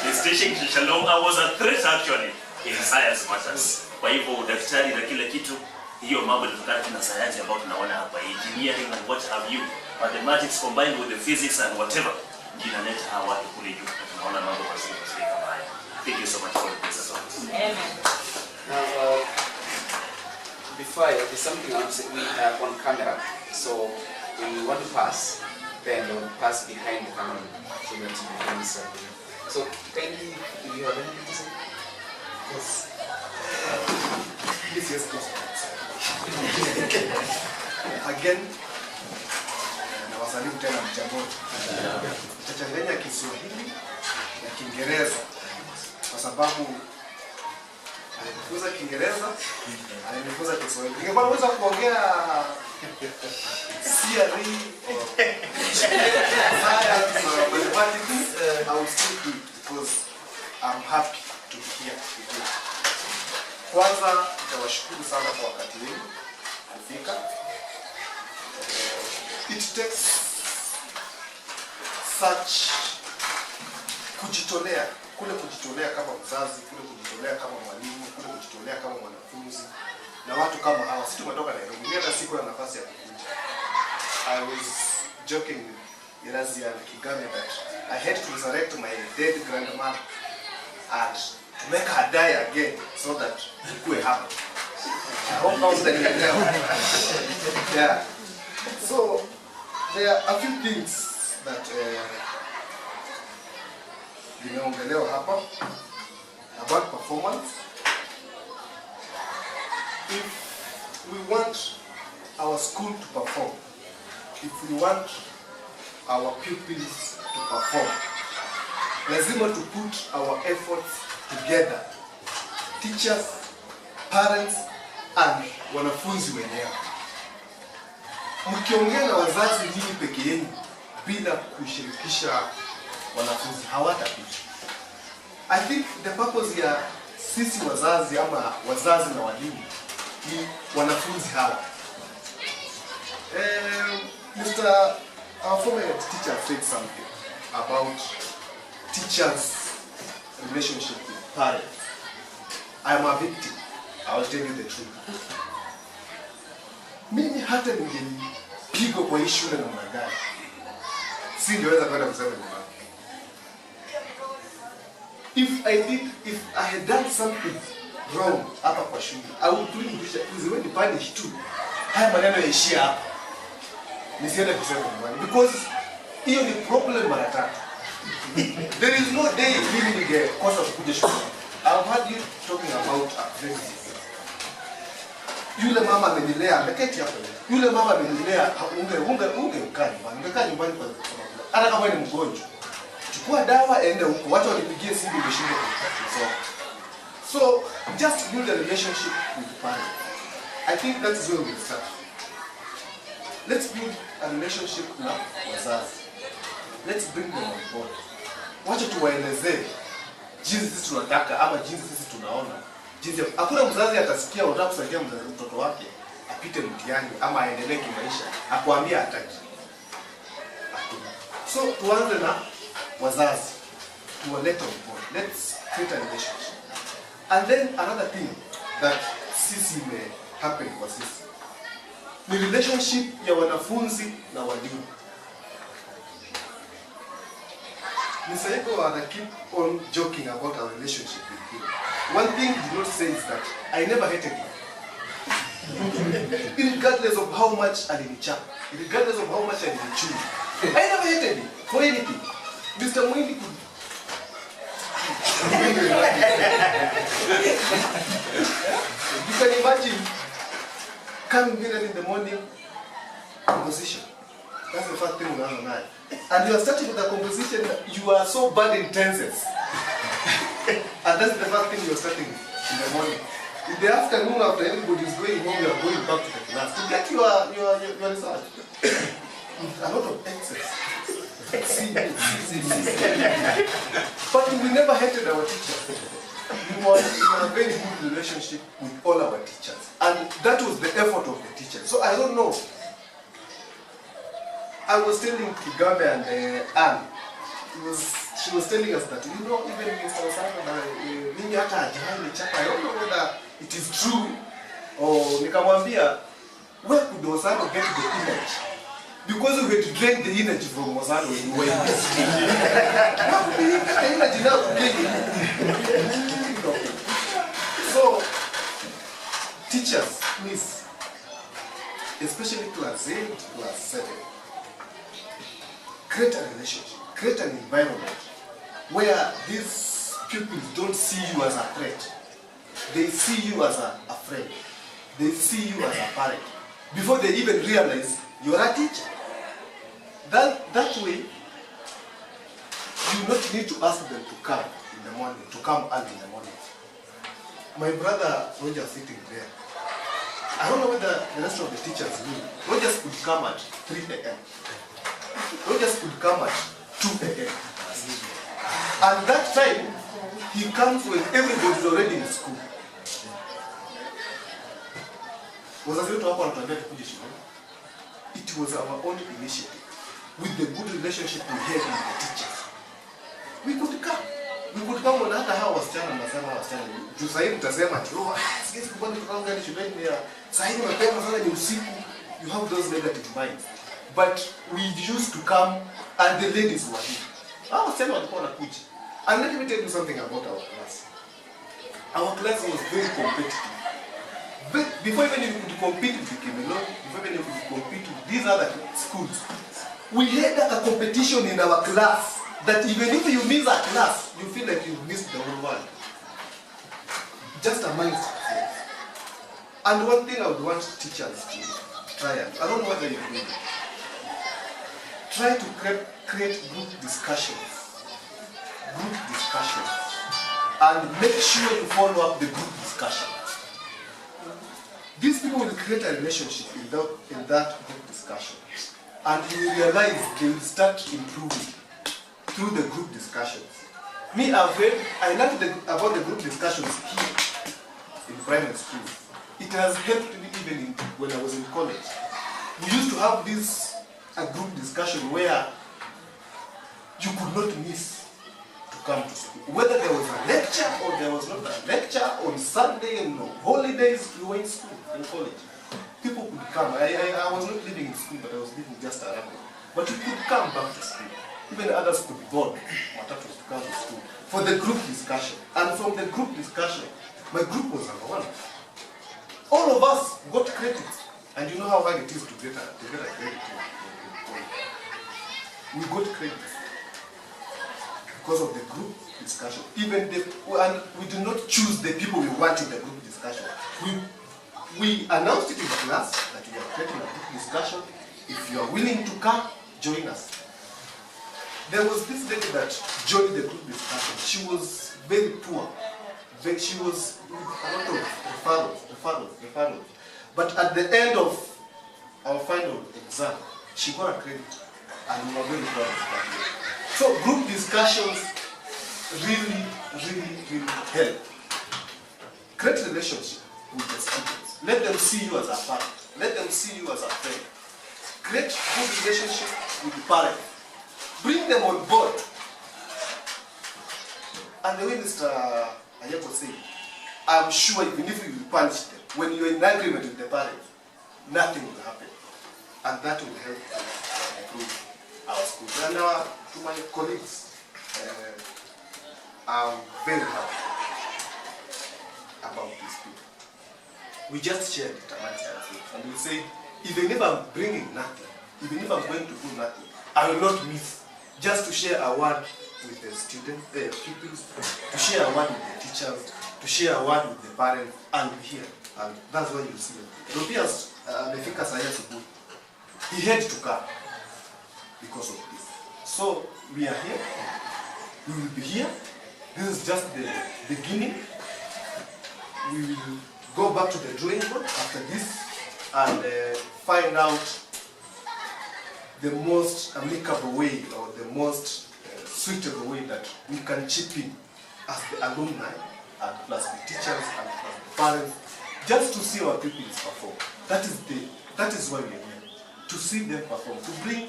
The station Shalom, I was a threat actually. in science matters. Kwa hivyo udaktari na kila kitu, hiyo mambo inatokana na sayansi ambayo tunaona hapa, engineering and what have you, mathematics combined with the physics and whatever, inaleta hawa watu kule juu. Tunaona mambo mazuri kama haya. Thank you so much for this as well. Amen. Now, before there's something I want to say. We are on camera, so when we want to pass, then we'll pass behind the camera so that you can see. So, kindly, do you have anything to say? Yes. This is again, na wasalimu tena mchangoni. Tutachanganya Kiswahili na Kiingereza kwa sababu alifunza Kiingereza, alifunza Kiswahili. Ningekuwa naweza kuongea CRE, science, mathematics, I will still do it because I'm happy to be here today. Kwanza nawashukuru sana kwa wakati wenu kufika. It takes such kujitolea, kule kujitolea kama mzazi, kule kujitolea kama mwalimu, kule kujitolea kama mwanafunzi na watu kama hawa. Sisi tumetoka Nairobi, mimi hata siku na nafasi ya kukuja. I was joking with Irazia and Kigame that I had to resurrect my dead grandmother and to make her die again so that we happen. I hope now that you can tell. Yeah. So there are a few things that vimeongelewa hapa about performance. If we want our school to perform, if we want our pupils to perform, lazima to put our efforts together. Teachers, parents, and wanafunzi wenyewe. Mkiongea na wazazi ninyi peke yenu bila kushirikisha wanafunzi hawatapita. I think the purpose ya sisi wazazi ama wazazi na walimu ni wanafunzi hawa. Our former teacher said something about teachers' relationship with parents. I am a victim. I will tell you the truth. Mimi hata ningepigwa kwa hii shule na mwanagani, singeweza kwenda kusema nyumbani. If I had done something wrong hapa kwa shule, I would be punished too. Haya maneno yaishia hapa. Nisiende kusema nyumbani because hiyo ni problem mara tatu. There is no day mimi ningekosa kuja shule. I've heard you talking about apprentices. Yule mama amenilea, ameketi hapo. Yule mama amenilea, ungekaa nyumbani kwa sababu. Hata kama ni mgonjwa. Chukua dawa ende huko. Wacha wanipigie simu nimeshindwa kusoma. So just build a relationship with the parent. I think that is where we start. Let's build a relationship na wazazi. Let's bring them on board. Wacha tuwaelezee jinsi sisi tunataka ama jinsi sisi tunaona. Hakuna mzazi atasikia unataka kusaidia mtoto wake apite mtihani ama aendelee kimaisha akwambia hataki. So tuanze na wazazi. Tuwalete on board. Let's create a relationship. And then another thing that sisi may happen kwa sisi ni relationship ya wanafunzi na walimu. Mr. Eko keep on joking about our relationship with him. One thing he did not say is that I never hated him. Regardless of how much alinichapa, regardless of how much alinichuna, I never hated him for anything. Mr. Mwindi could you can imagine coming in in the morning, composition. That's the first thing we have now. And you are starting with a composition, you are so bad in tenses. And that's the first thing you are starting in the morning. In the afternoon, after everybody is going home, you are going back to the class to get your result. A lot of excess. But we never hated our teachers. We were in a very good relationship with all our teachers. And that was the effort of the teachers. So I don't know. I was telling Kigame and Anne, she was telling us that, you know, even Mr. Osaka, maybe hata hajawahi nichapa. I don't know whether it is true or nikamwambia where could Osano get the image? Because we had to drain the image from Osano when we were in this. How could we get the image now to drain it? So, teachers, please, especially class 8, class 7, create a relationship, create an environment where these pupils don't see you as a threat. They see you as a friend. They see you as a parent. Before they even realize you're a teacher. That way, you not need to ask them to come in the morning, to come early in the morning. My brother Roger sitting there. I don't know whether the rest of the teachers knew. Rogers could come at 3 a.m. Rogers could come at 2 a.m. And that time, he comes when everybody's already in school. It was our own initiative. With the good relationship we had with the teachers. We could come. We could come on hata hawa wasichana nasema wasichana. Juu sasa hivi tutasema tu, siwezi kupanda kutoka gani shuleni ya. Sasa hivi mapema sana ni usiku. You have those negative minds. But we used to come and the ladies were here. Hawa wasichana walikuwa wanakuja. And let me tell you something about our class. Our class was very competitive. But before even you could compete with the Kamimei, before even you could compete with these other schools, we had a competition in our class that even if you miss a class, you feel like you missed the whole world. Just a mindset. And one thing I would want teachers to try, I don't know whether you do it, try to create group discussions. Group discussions. And make sure you follow up the group discussion. These people will create a relationship in that group discussion. And you will realize they will start improving through the group discussions. Me, I learned about the group discussions here in primary school. It has helped me even when I was in college. We used to have a group discussion where you could not miss to come to school. Whether there was a lecture or there was not a lecture, on Sunday and holidays, you were in school, in college. People could come. I was not living in school, but I was living just around. But you could come back to school. Even others could board matatus to come to school for the group discussion. And from the group discussion, my group was number 1. All of us got credit. And you know how hard it is to get a credit. We got credit because of the group discussion. And we did not choose the people we want in the group discussion. We announced it in the class that we are creating a group discussion. If you are willing to come, join us. There was this lady that joined the group discussion. She was very poor. She was a lot of referrals. But at the end of our final exam, she got a credit. And we were very proud of that. So group discussions really help. Create a relationship with the students. Let them see you as a parent. Let them see you as a friend. Create good relationship with the parent. Bring them on board. And the way Mr. Ayako said, I'm sure even if you punish them, when you're in agreement with the parents, nothing will happen. And that will help to improve our schools. And to my colleagues, I'm very happy about these people. We just shared it amongst ourselves. And we say, even if I'm bringing nothing, even if I'm going to do nothing, I will not miss just to share a word with the students, the pupils, to share a word with the teachers, to share a word with the parents, and here. And that's why you see it. Robias amefika saa hii asubuhi. He had to come because of this. So we are here. We will be here. This is just the beginning. We will go back to the drawing board after this and find out the most amicable way or the most suitable way that we can chip in as the alumni and plus the teachers and plus the parents, just to see our pupils perform. That is why we are here. To see them perform, to bring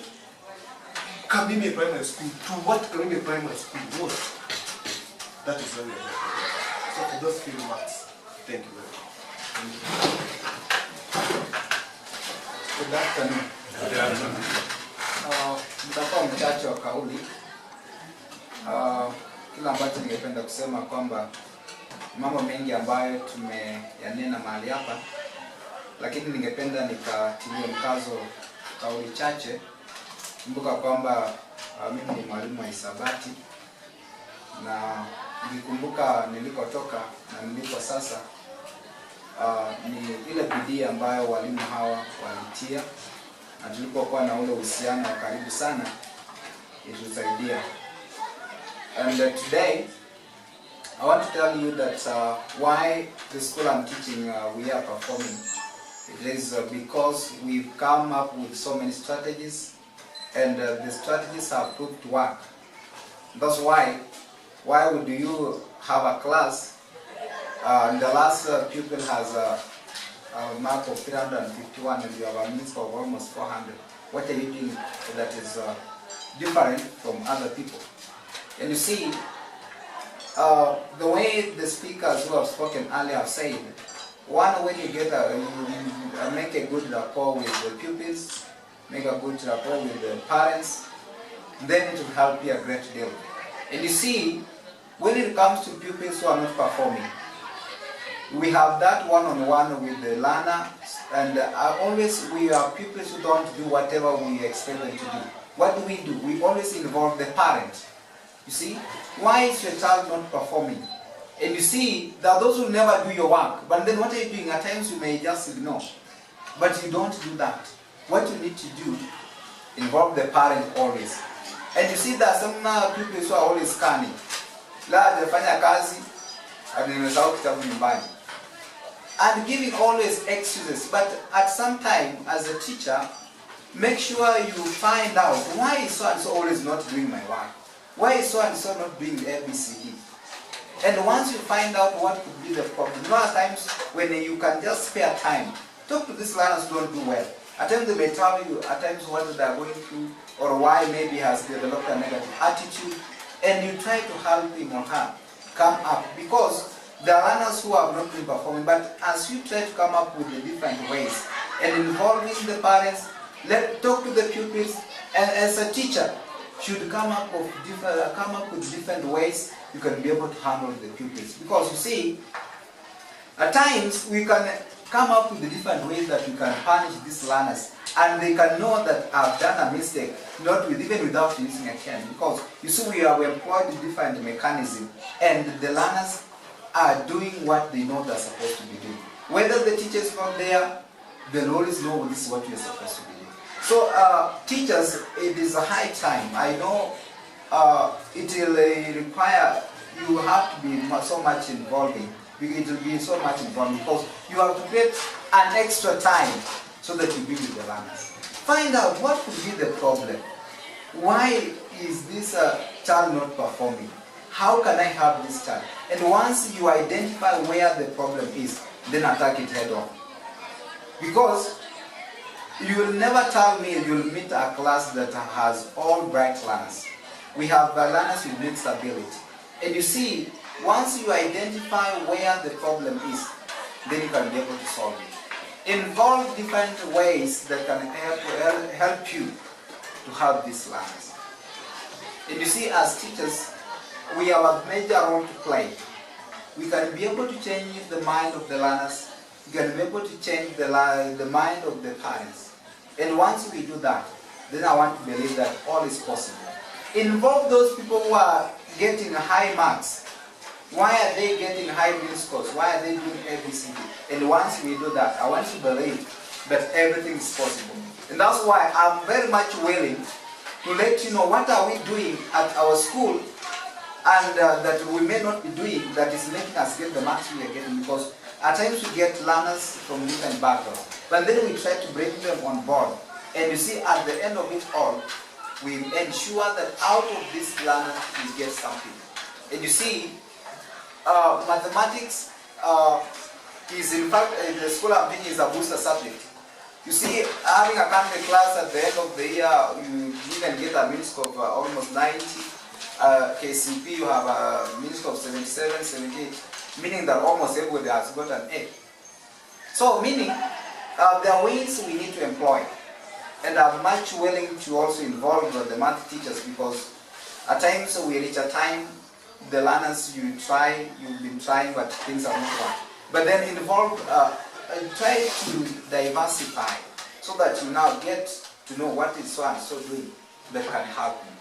Kamimei Primary School to what Kamimei Primary School was. That is why we are here. So for those few remarks. Thank you very much. Good afternoon. Good afternoon. Mtakuwa mchache wa kauli. Kila ambacho ningependa kusema kwamba mambo mengi ambayo tumeyanena mahali hapa, lakini ningependa nikatilia mkazo kauli chache. Kumbuka kwamba mimi ni mwalimu wa hisabati, na nikikumbuka nilikotoka na nilipo sasa, ni ile bidii ambayo walimu hawa walitia, na tulipokuwa na ule uhusiano wa karibu sana ilitusaidia. And today I want to tell you that why the school I'm teaching we are performing. It is because we've come up with so many strategies, and the strategies have proved to work. That's why would you have a class and the last pupil has a mark of 351 and you have a means of almost 400? What are you doing that is different from other people? And you see, the way the speakers who have spoken earlier have said, when you get you make a good rapport with the pupils, make a good rapport with the parents, then it will help you a great deal. And you see, when it comes to pupils who are not performing, we have that one-on-one with the learner, and we have pupils who don't do whatever we expect them to do. What do? We always involve the parent. You see, why is your child not performing? And you see, there are those who never do your work, but then what are you doing? At times you may just ignore, but you don't do that. What you need to do, involve the parent always. And you see, there are some pupils who are always scanning. And giving always excuses, but at some time, as a teacher, make sure you find out why is so and so always not doing my work. Why is so and so not doing ABCD? And once you find out what could be the problem, at times when you can just spare time, talk to these learners who don't do well. At times they may tell you at times what they are going through, or why maybe has developed a negative attitude, and you try to help him or her come up, because there are learners who have not been performing. But as you try to come up with the different ways and involving the parents, talk to the pupils, and as a teacher should come up with different ways you can be able to handle the pupils. Because you see, at times we can come up with the different ways that we can punish these learners, and they can know that I've done a mistake, even without using a cane. Because you see, we have employed different mechanisms, and the learners are doing what they know they're supposed to be doing. Whether the teacher is not there, they'll always know this is what you're supposed to be doing. So teachers, it is a high time. I know it will require, you have to be so much involving. It will be so much involved because you have to create an extra time so that you be with the learners. Find out what could be the problem. Why is this child not performing? How can I help this child? And once you identify where the problem is, then attack it head on. Because you will never tell me you'll meet a class that has all bright learners. We have learners with mixed ability. And you see, once you identify where the problem is, then you can be able to solve it. Involve different ways that can help you to help these learners. And you see, as teachers, we have a major role to play. We can be able to change the mind of the learners. We can be able to change the mind of the parents. And once we do that, then I want to believe that all is possible. Involve those people who are getting high marks. Why are they getting high mean scores? Why are they doing ABCD? And once we do that, I want to believe that everything is possible. And that's why I'm very much willing to let you know what are we doing at our school, and that we may not be doing that is making us get the marks we are getting, because at times we get learners from different backgrounds, but then we try to bring them on board. And you see, at the end of it all, we ensure that out of this learner we get something. And you see, mathematics is in fact, in the school I'm thinking, is a booster subject. You see, having a country class at the end of the year, you even get a mean score of almost 90. KCP, you have a mean score of 77, 78. meaning that almost everybody has got an A. So meaning, there are ways we need to employ, and I'm much willing to also involve the math teachers, because at times we reach a time, the learners, you've been trying, but things are not working. But then involve, try to diversify, so that you now get to know what is so and so doing that can help you.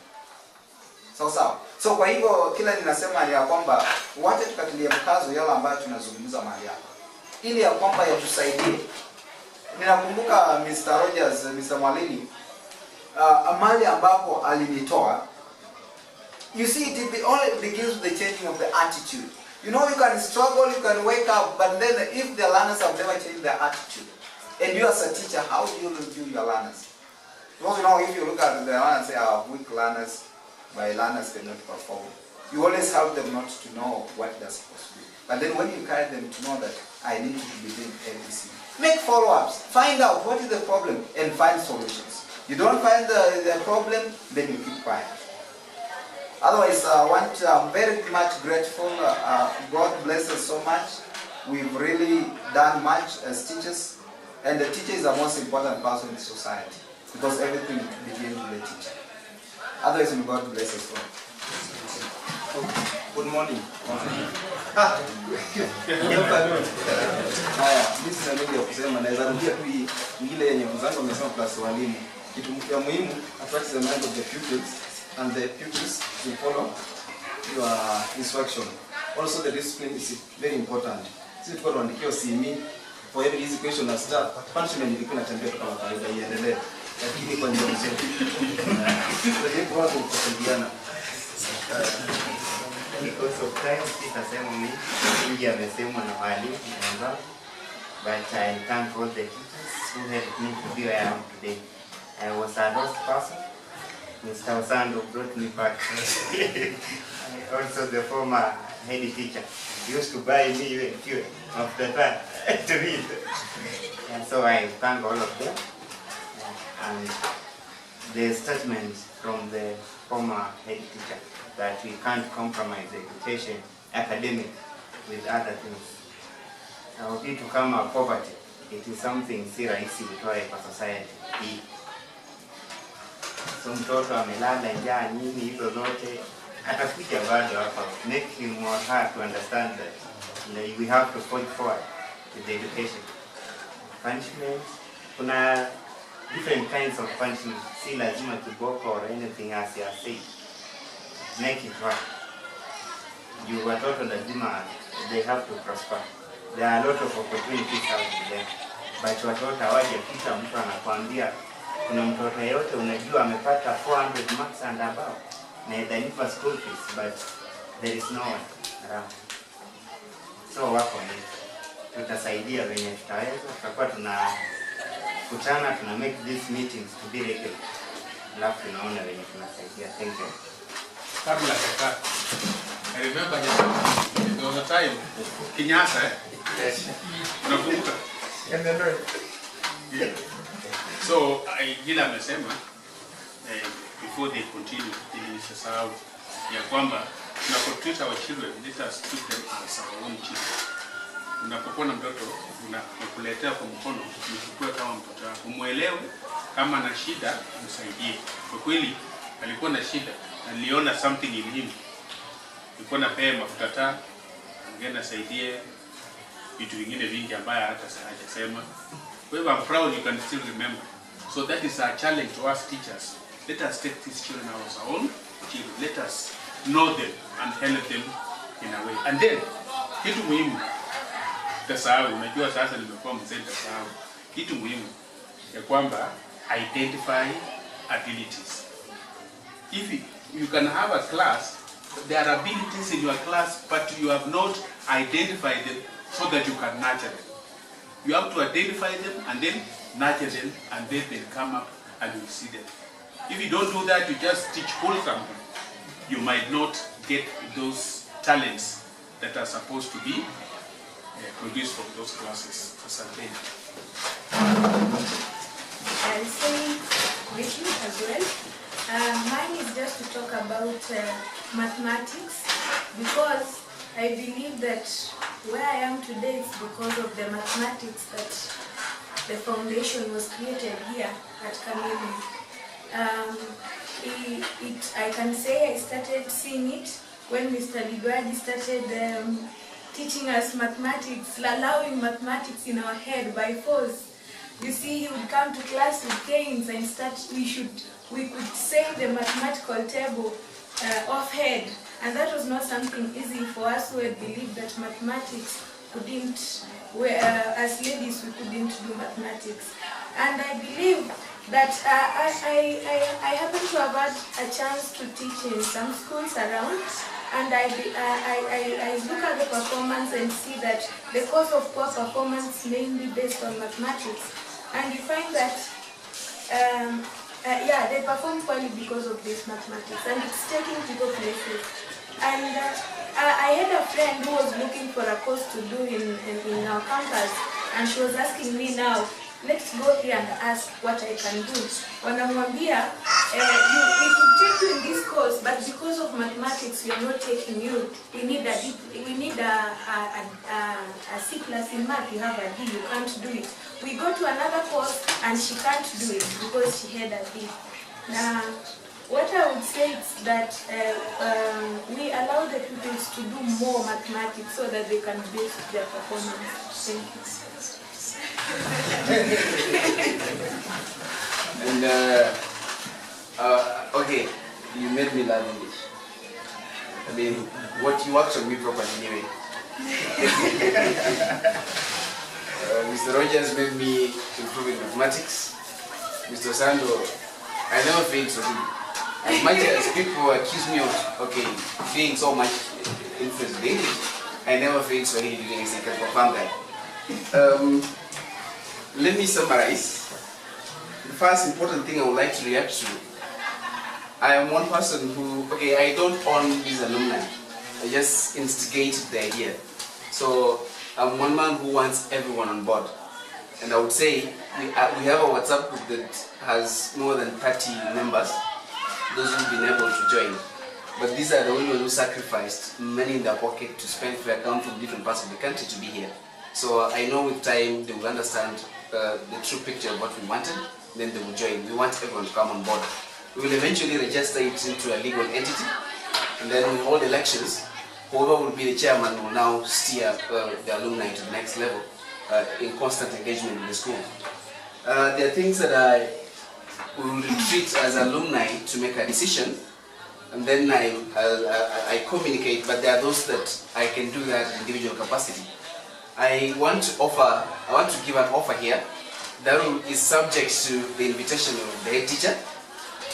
Sawa. So kwa hivyo kila ninasema ni ya kwamba wacha tukatilie mkazo yale ambayo tunazungumza mahali hapa, ili ya kwamba yatusaidie. Ninakumbuka Mr. Rogers, Mr. Mwalini, amali ambapo alinitoa. You see, it only begins with the changing of the attitude. You know, you can struggle, you can wake up, but then if the learners have never changed their attitude, and you as a teacher, how do you review your learners? Because you know, if you look at the learners and say, weak learners, my learners cannot perform, you always help them not to know what they're supposed to do. But then when you guide them to know that I need to be doing ABC, make follow-ups, find out what is the problem, and find solutions. You don't find the problem, then you keep quiet. Otherwise, I'm very much grateful. God bless us so much. We've really done much as teachers, and the teacher is the most important person in society, because everything begins with the teacher. Otherwise, God bless us all. Good morning. Mimi sina mengi ya kusema, naweza rudia tu ile yenye mzangu amesema plus walimu. Kitu ya muhimu, attract the mind of the pupils, and the pupils will follow your instruction. Also, the discipline is very important. Sisi tuko tuandikia CME for every easy question na start. Punishment ilikuwa inatembea kama kawaida iendelee. Lakini kwa njia nzuri. Ndio kwa watu kusaidiana. Because of time, sitasema mingi amesemwa na walimu wenzangu, but I thank all the teachers who helped me to be where I am today. I was a lost person. Mr. Osando brought me back. Also the former head teacher used to buy me even fuel after that to read. And so I thank all of them. And the statement from the former head teacher that we can't compromise education, academic, with other things. Now, to come out poverty, it is something si rahisi kutoa kwa society hii. So mtoto amelala njaa nini hizo zote, atakuja bado hapa. Make him or her to understand that we have to point forward with the education. Punishment, kuna different kinds of punishment. Si lazima kiboko or anything as you say. Make it work. You watoto lazima, they have to prosper. There are a lot of opportunities out there. But watoto hawajapita, mtu anakuambia kuna mtoto yote unajua amepata 400 marks and above. Na italipa school fees, but there is no one around. So wako ni tutasaidia wenye tutaweza, tutakuwa tunakutana, tuna make these meetings to be regular. Alafu tunaona wenye tunasaidia. Thank you. Kabla ya I remember there was a time Kinyasa, yes. Unakumbuka? Yeah. So Gila amesema before they continue nilisahau ya kwamba tunapotreat our children, let us treat them as our own children. Unapokuwa na mtoto unakuletea kwa mkono, mchukue kama mtoto wako, muelewe, kama ana shida msaidie. Kwa kweli alikuwa na shida, aliona something in him. Alikuwa na pea mafuta taa, angena saidie vitu vingine vingi ambaye hata hajasema. Kwa hivyo I'm proud you can still remember. So that is our challenge to us teachers. Let us take these children as our own children. Let us know them and help them in a way. And then kitu muhimu, tasahau, unajua sasa nimekuwa mzee tasahau. Kitu muhimu ya kwamba identify abilities. If you can have a class, there are abilities in your class, but you have not identified them so that you can nurture them. You have to identify them and then nurture them, and then they come up and you see them. If you don't do that, you just teach whole something, you might not get those talents that are supposed to be produced from those classes. I'll say briefly as well. Mine is just to talk about mathematics, because I believe that where I am today is because of the mathematics that the foundation was created here at Kamimei. I can say I started seeing it when Mr. Ligwadi started teaching us mathematics, allowing mathematics in our head by force. You see, he would come to class with canes and we could say the mathematical table off head, and that was not something easy for us who had believed that mathematics couldn't, as ladies we couldn't do mathematics. And I believe that I happen to have had a chance to teach in some schools around, and I look at the performance and see that the cause of poor performance is mainly based on mathematics, and you find that they perform poorly because of this mathematics, and it's taking people places. And I had a friend who was looking for a course to do in our campus, and she was asking me now, let's go here and ask what I can do. Wanamwambia, we could take you in this course, but because of mathematics, we are not taking you. We need a C plus in math. You have a D. You can't do it. We go to another course, and she can't do it because she had a D. Now, what I would say is that we allow the pupils to do more mathematics so that they can build their performance. Thank you. And okay, you made me learn English. I mean, what you worked on me properly anyway. Mr. Rogers made me improve in mathematics. Mr. Sando, I never failed to do. As much as people accuse me of being so much influenced with English, I never failed to really do anything to perform that. Let me summarize. The first important thing I would like to react to, I am one person who, I don't own these alumni. I just instigated the idea. So I'm one man who wants everyone on board. And I would say we have a WhatsApp group that has more than 30 members, those who've been able to join. But these are the only ones who sacrificed money in their pocket to spend for account from different parts of the country to be here. So I know with time they will understand the true picture of what we wanted, then they will join. We want everyone to come on board. We will eventually register it into a legal entity, and then with all the elections, whoever will be the chairman will now steer the alumni to the next level in constant engagement with the school. There are things that I will retreat as alumni to make a decision, and then I communicate, but there are those that I can do that in individual capacity. I want to give an offer here that is subject to the invitation of the head teacher.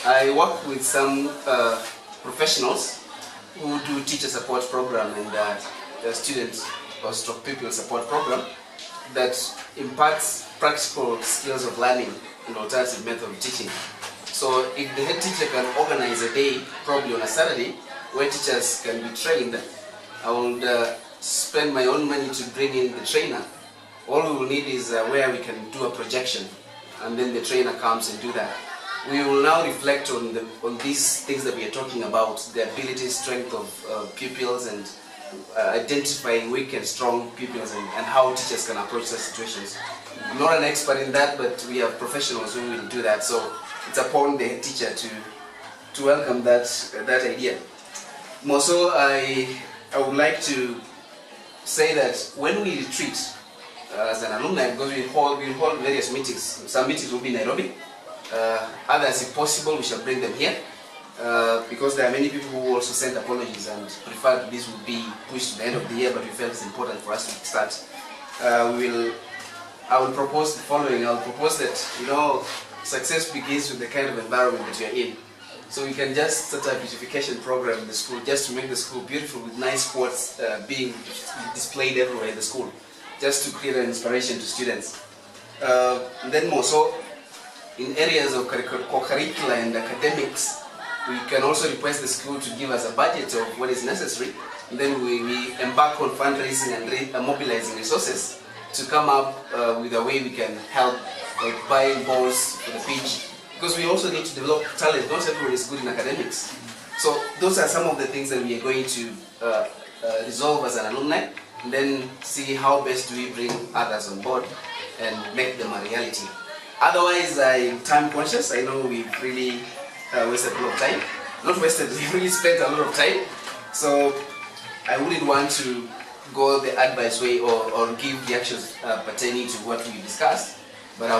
I work with some professionals who do teacher support program and student or stroke pupil support program that imparts practical skills of learning and alternative method of teaching. So if the head teacher can organize a day, probably on a Saturday, where teachers can be trained, I will spend my own money to bring in the trainer. All we will need is where we can do a projection, and then the trainer comes and do that. We will now reflect on these things that we are talking about, the ability, strength of pupils, and identifying weak and strong pupils, and how teachers can approach such situations. I'm not an expert in that, but we have professionals who will do that. So it's upon the head teacher to welcome that idea. More so, I would like to say that when we retreat as an alumni, because we hold various meetings. Some meetings will be in Nairobi. Others, if possible, we shall bring them here. Because there are many people who also sent apologies and prefer this would be pushed to the end of the year, but we felt it's important for us to start. I will propose the following. I will propose that, success begins with the kind of environment that you're in. So we can just start a beautification program in the school, just to make the school beautiful, with nice quotes being displayed everywhere in the school, just to create an inspiration to students. Then more so, in areas of co-curricular and academics, we can also request the school to give us a budget of what is necessary. And then we embark on fundraising and mobilizing resources to come up with a way we can help, like buying balls for the pitch. Because we also need to develop talent. Not everyone is good in academics. So those are some of the things that we are going to resolve as an alumni. and then see how best do we bring others on board and make them a reality. Otherwise, I'm time conscious. I know we've really wasted a lot of time. Not wasted, we really spent a lot of time. So I wouldn't want to go the advice way or give the actions pertaining to what we discussed, but I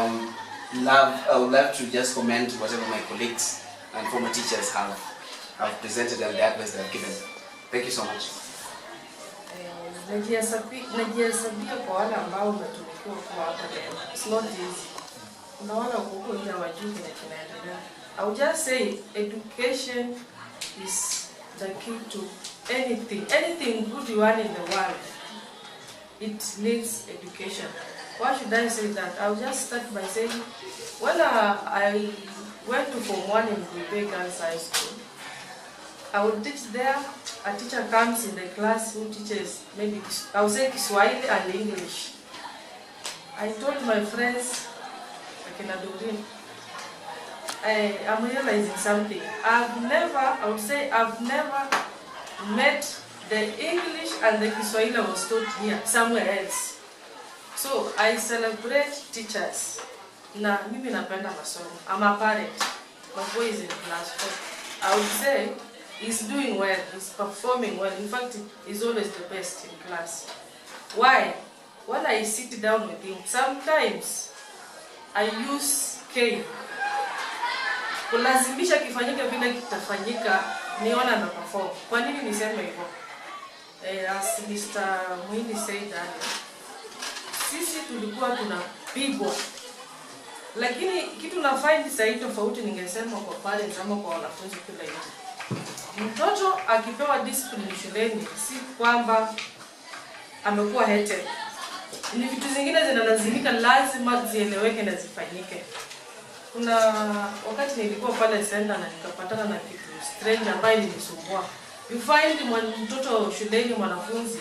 would love to just comment whatever my colleagues and former teachers have presented and the advice they have given. Thank you so much. Najihesabia kwa wale ambao umetumikiwa kwa hapa leo. It's not easy. Kuna wale huko nje hawajui kile kinaendelea. I would just say education is the key to anything good you want in the world. It needs education. Why should I say that? I'll just start by saying, when I went to Form 1 in Kamimei Girls High School, I would teach there. A teacher comes in the class who teaches maybe, I would say Kiswahili and English. I told my friends, I'm realizing something. I've never met the English and the Kiswahili I was taught here, somewhere else. So I celebrate teachers. Na mimi napenda masomo. I'm a parent. My boy is in class 4. I would say he's doing well, he's performing well. In fact, he's always the best in class. Why? When I sit down with him, sometimes I use K. Kulazimisha kifanyike vile kitafanyika, niona na perform. Kwa nini niseme hivyo? As Mr. Muhindi said earlier, sisi tulikuwa tunapigwa. Lakini kitu na find sahihi tofauti ningesema kwa parents ama kwa wanafunzi kila hicho. Mtoto akipewa discipline shuleni si kwamba amekuwa hated. Ni vitu zingine zinalazimika lazima zieleweke na zifanyike. Kuna wakati nilikuwa pale center na nikapatana na kitu strange ambaye nilisumbua. You find mtoto shuleni mwanafunzi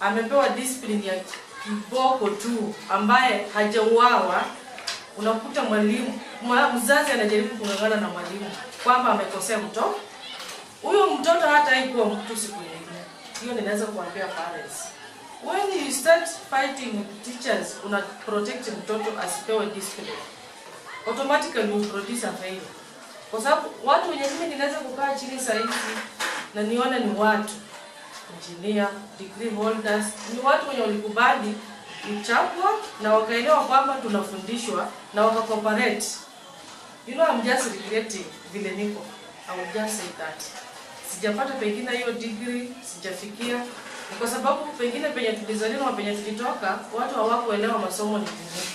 amepewa discipline ya kiboko tu ambaye hajauawa. Unakuta mwalimu, mzazi anajaribu kungangana na mwalimu kwamba amekosea mtoto. Huyo mtoto hata haikuwa mtu siku nyingine. Hiyo ninaweza kuambia parents. When you start fighting with teachers, una protect mtoto asipewe discipline. Automatically you produce a failure. Kwa sababu watu wenye mimi ninaweza kukaa chini saa hizi na nione ni watu engineer, degree holders, ni watu wenye walikubali kuchapwa na wakaelewa kwamba tunafundishwa na wakacooperate. You know, I'm just regretting vile niko. I will just say that. Sijapata pengine hiyo degree, sijafikia. Kwa sababu pengine penye tulizaliwa na penye tulitoka, watu hawakuelewa masomo ni nini.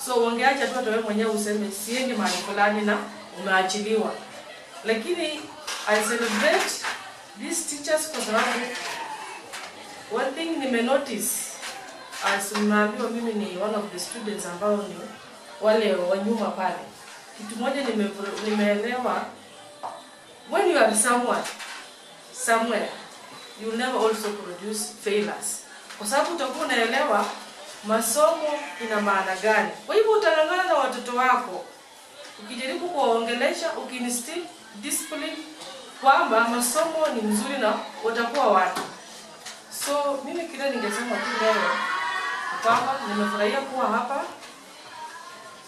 So wangeacha tu hata wewe mwenyewe useme siendi mahali fulani na umeachiliwa. Lakini I celebrate these teachers kwa sababu one thing nimenotice, as mnaambiwa mimi ni one of the students ambao ni wale wa nyuma pale. Kitu moja nimeelewa, when you are somewhere, you never also produce failures. Kwa sababu utakuwa unaelewa masomo ina maana gani. Kwa hivyo utangangana na watoto wako. Ukijaribu kuwaongelesha, ukiinstill discipline kwamba masomo ni mzuri na watakuwa watu. So mimi kile ningesema tu leo kwamba nimefurahia kuwa hapa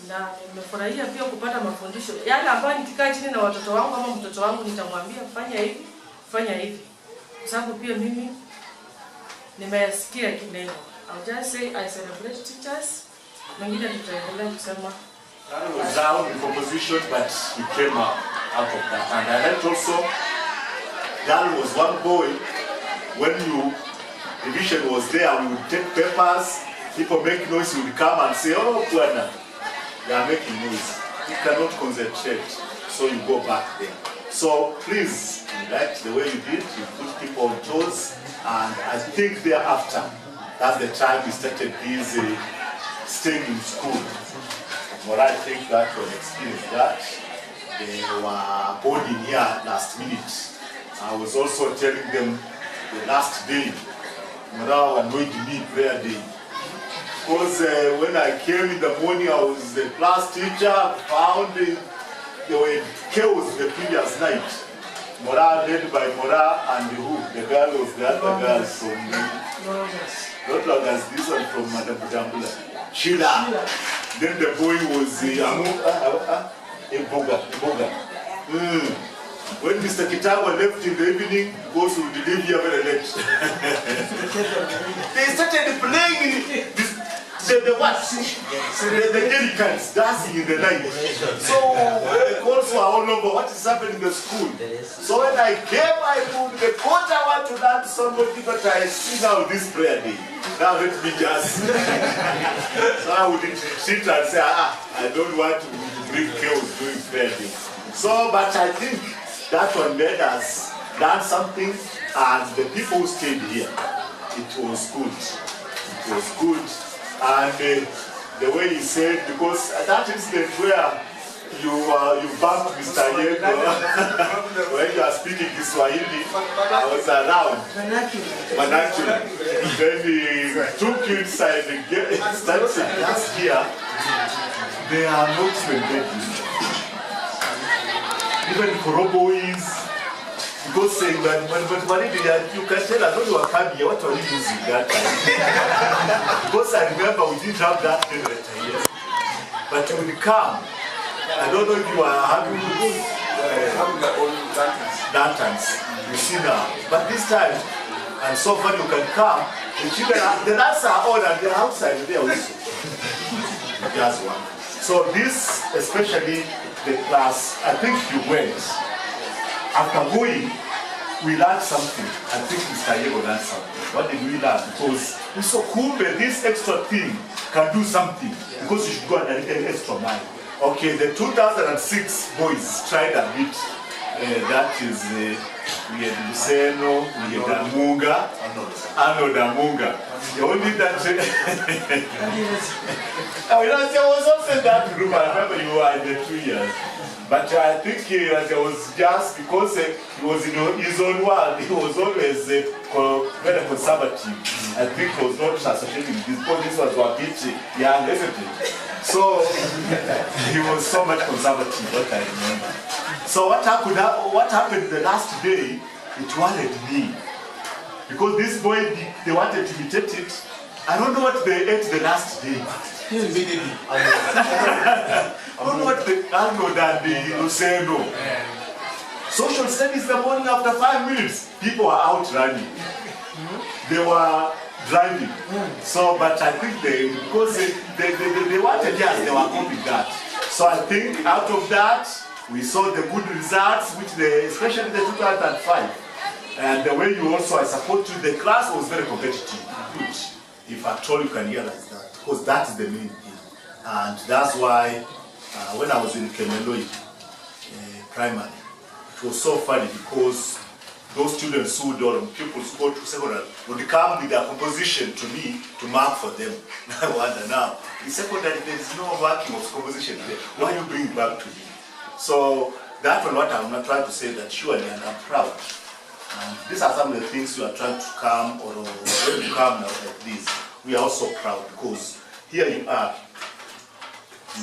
na nimefurahia pia kupata mafundisho. Yale ambayo nikikaa chini na watoto wangu ama mtoto wangu nitamwambia fanya hivi. Kwa sababu pia mimi nimesikia kineno. I'll just say I celebrate teachers. Mengine tutaendelea kusema. That was down in composition, but he came out of that. And I learned also, that was one boy, when division was there, we would take papers, people make noise, we would come and say, oh, Bwana, they are making noise. You cannot concentrate, so you go back there. So please, I liked the way you did, you put people on toes, and I think thereafter, that's the time we started this staying in school. But I think that was experience that. They were boarding here last minute. I was also telling them the last day, Mara anointed me prayer day. Because when I came in the morning, I was the class teacher, found there were chaos the previous night. Mora led by Mora and who? The girl was the other girl from not long as this one from Madam Budambula. Sheila. Then the boy was Boga. When Mr. Kitawa left in the evening, because we would leave here very late. They started playing the what? The jerrycans dancing in the night. So the calls were all over. What is happening in the school? So when I came, I put the court. I want to learn somebody, but I see now this prayer day. Now let me just. So I would sit and say, I don't want to bring chaos doing prayer day. So, but I think that one made us learn something, and the people who stayed here, it was good. It was good. And the way he said, because that incident where you bumped Mr. Yego when you are speaking Kiswahili, I was around. Vernacular. Then he took you inside and started last year. They are not even ready. Even Korobois, because saying that when you can tell us when you were coming here, what were you using that time? Because I remember we didn't have that generator here. But when you come, I don't know if you are having lanterns, you see now. But this time, and so far you can come, the children, the lights are on and they're outside there also. Just one. So this, especially the class, I think you went. After going, we learned something. I think Mr. Yego learned something. What did we learn? Because we saw Kumbe, this extra thing can do something. Because you should go an extra mile. Okay, the 2006 boys tried a bit. That is, we had Luceno, we had Damunga, Arnold Damunga. The only that. There was also that group. I remember you were in the 2 years. But I think there was just because he was in his own world, he was always very conservative. I think he was not associated with this, because this was a bit young, isn't it? So he was so much conservative, what I remember. So what happened the last day, it worried me. Because this boy, they wanted to imitate it. I don't know what they ate the last day. I don't know what the Arnold and the Luceno. Social studies the morning after 5 minutes, people are out running. They were driving. So, but I think because they wanted, yes, they were copying that. So I think out of that, we saw the good results, which especially the 2005. And the way you also, I support you, the class was very competitive. Which, if at all you can realize that, because that is the main thing. And that's why when I was in Kamimei primary, it was so funny because those students who don't, pupils who go to secondary would come with their composition to me to mark for them. I wonder now, in secondary there is no marking of composition there. Why you bring it back to me? So that's what I'm not trying to say, that surely, and I'm proud. And these are some of the things you are trying to come, or when you come now like this, we are also proud because here you are.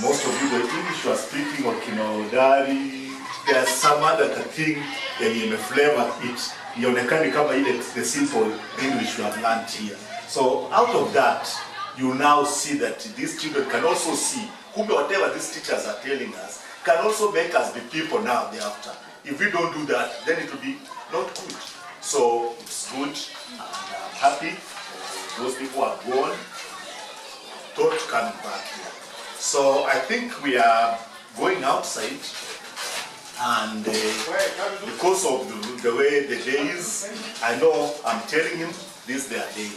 Most of you, the English you are speaking, or Kinaodari, there's some other thing that you may flavor it. You can come the simple English you have learned here. So out of that, you now see that these children can also see whatever these teachers are telling us can also make us be people now thereafter. If we don't do that, then it will be not good. So it's good, and I'm happy. Those people are gone, thought coming back here. So I think we are going outside, and because of the way the day is, I know I'm telling him this is their day.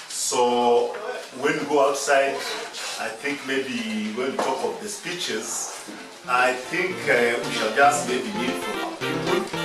So when we go outside, I think maybe when we talk of the speeches, I think we shall just maybe need from our people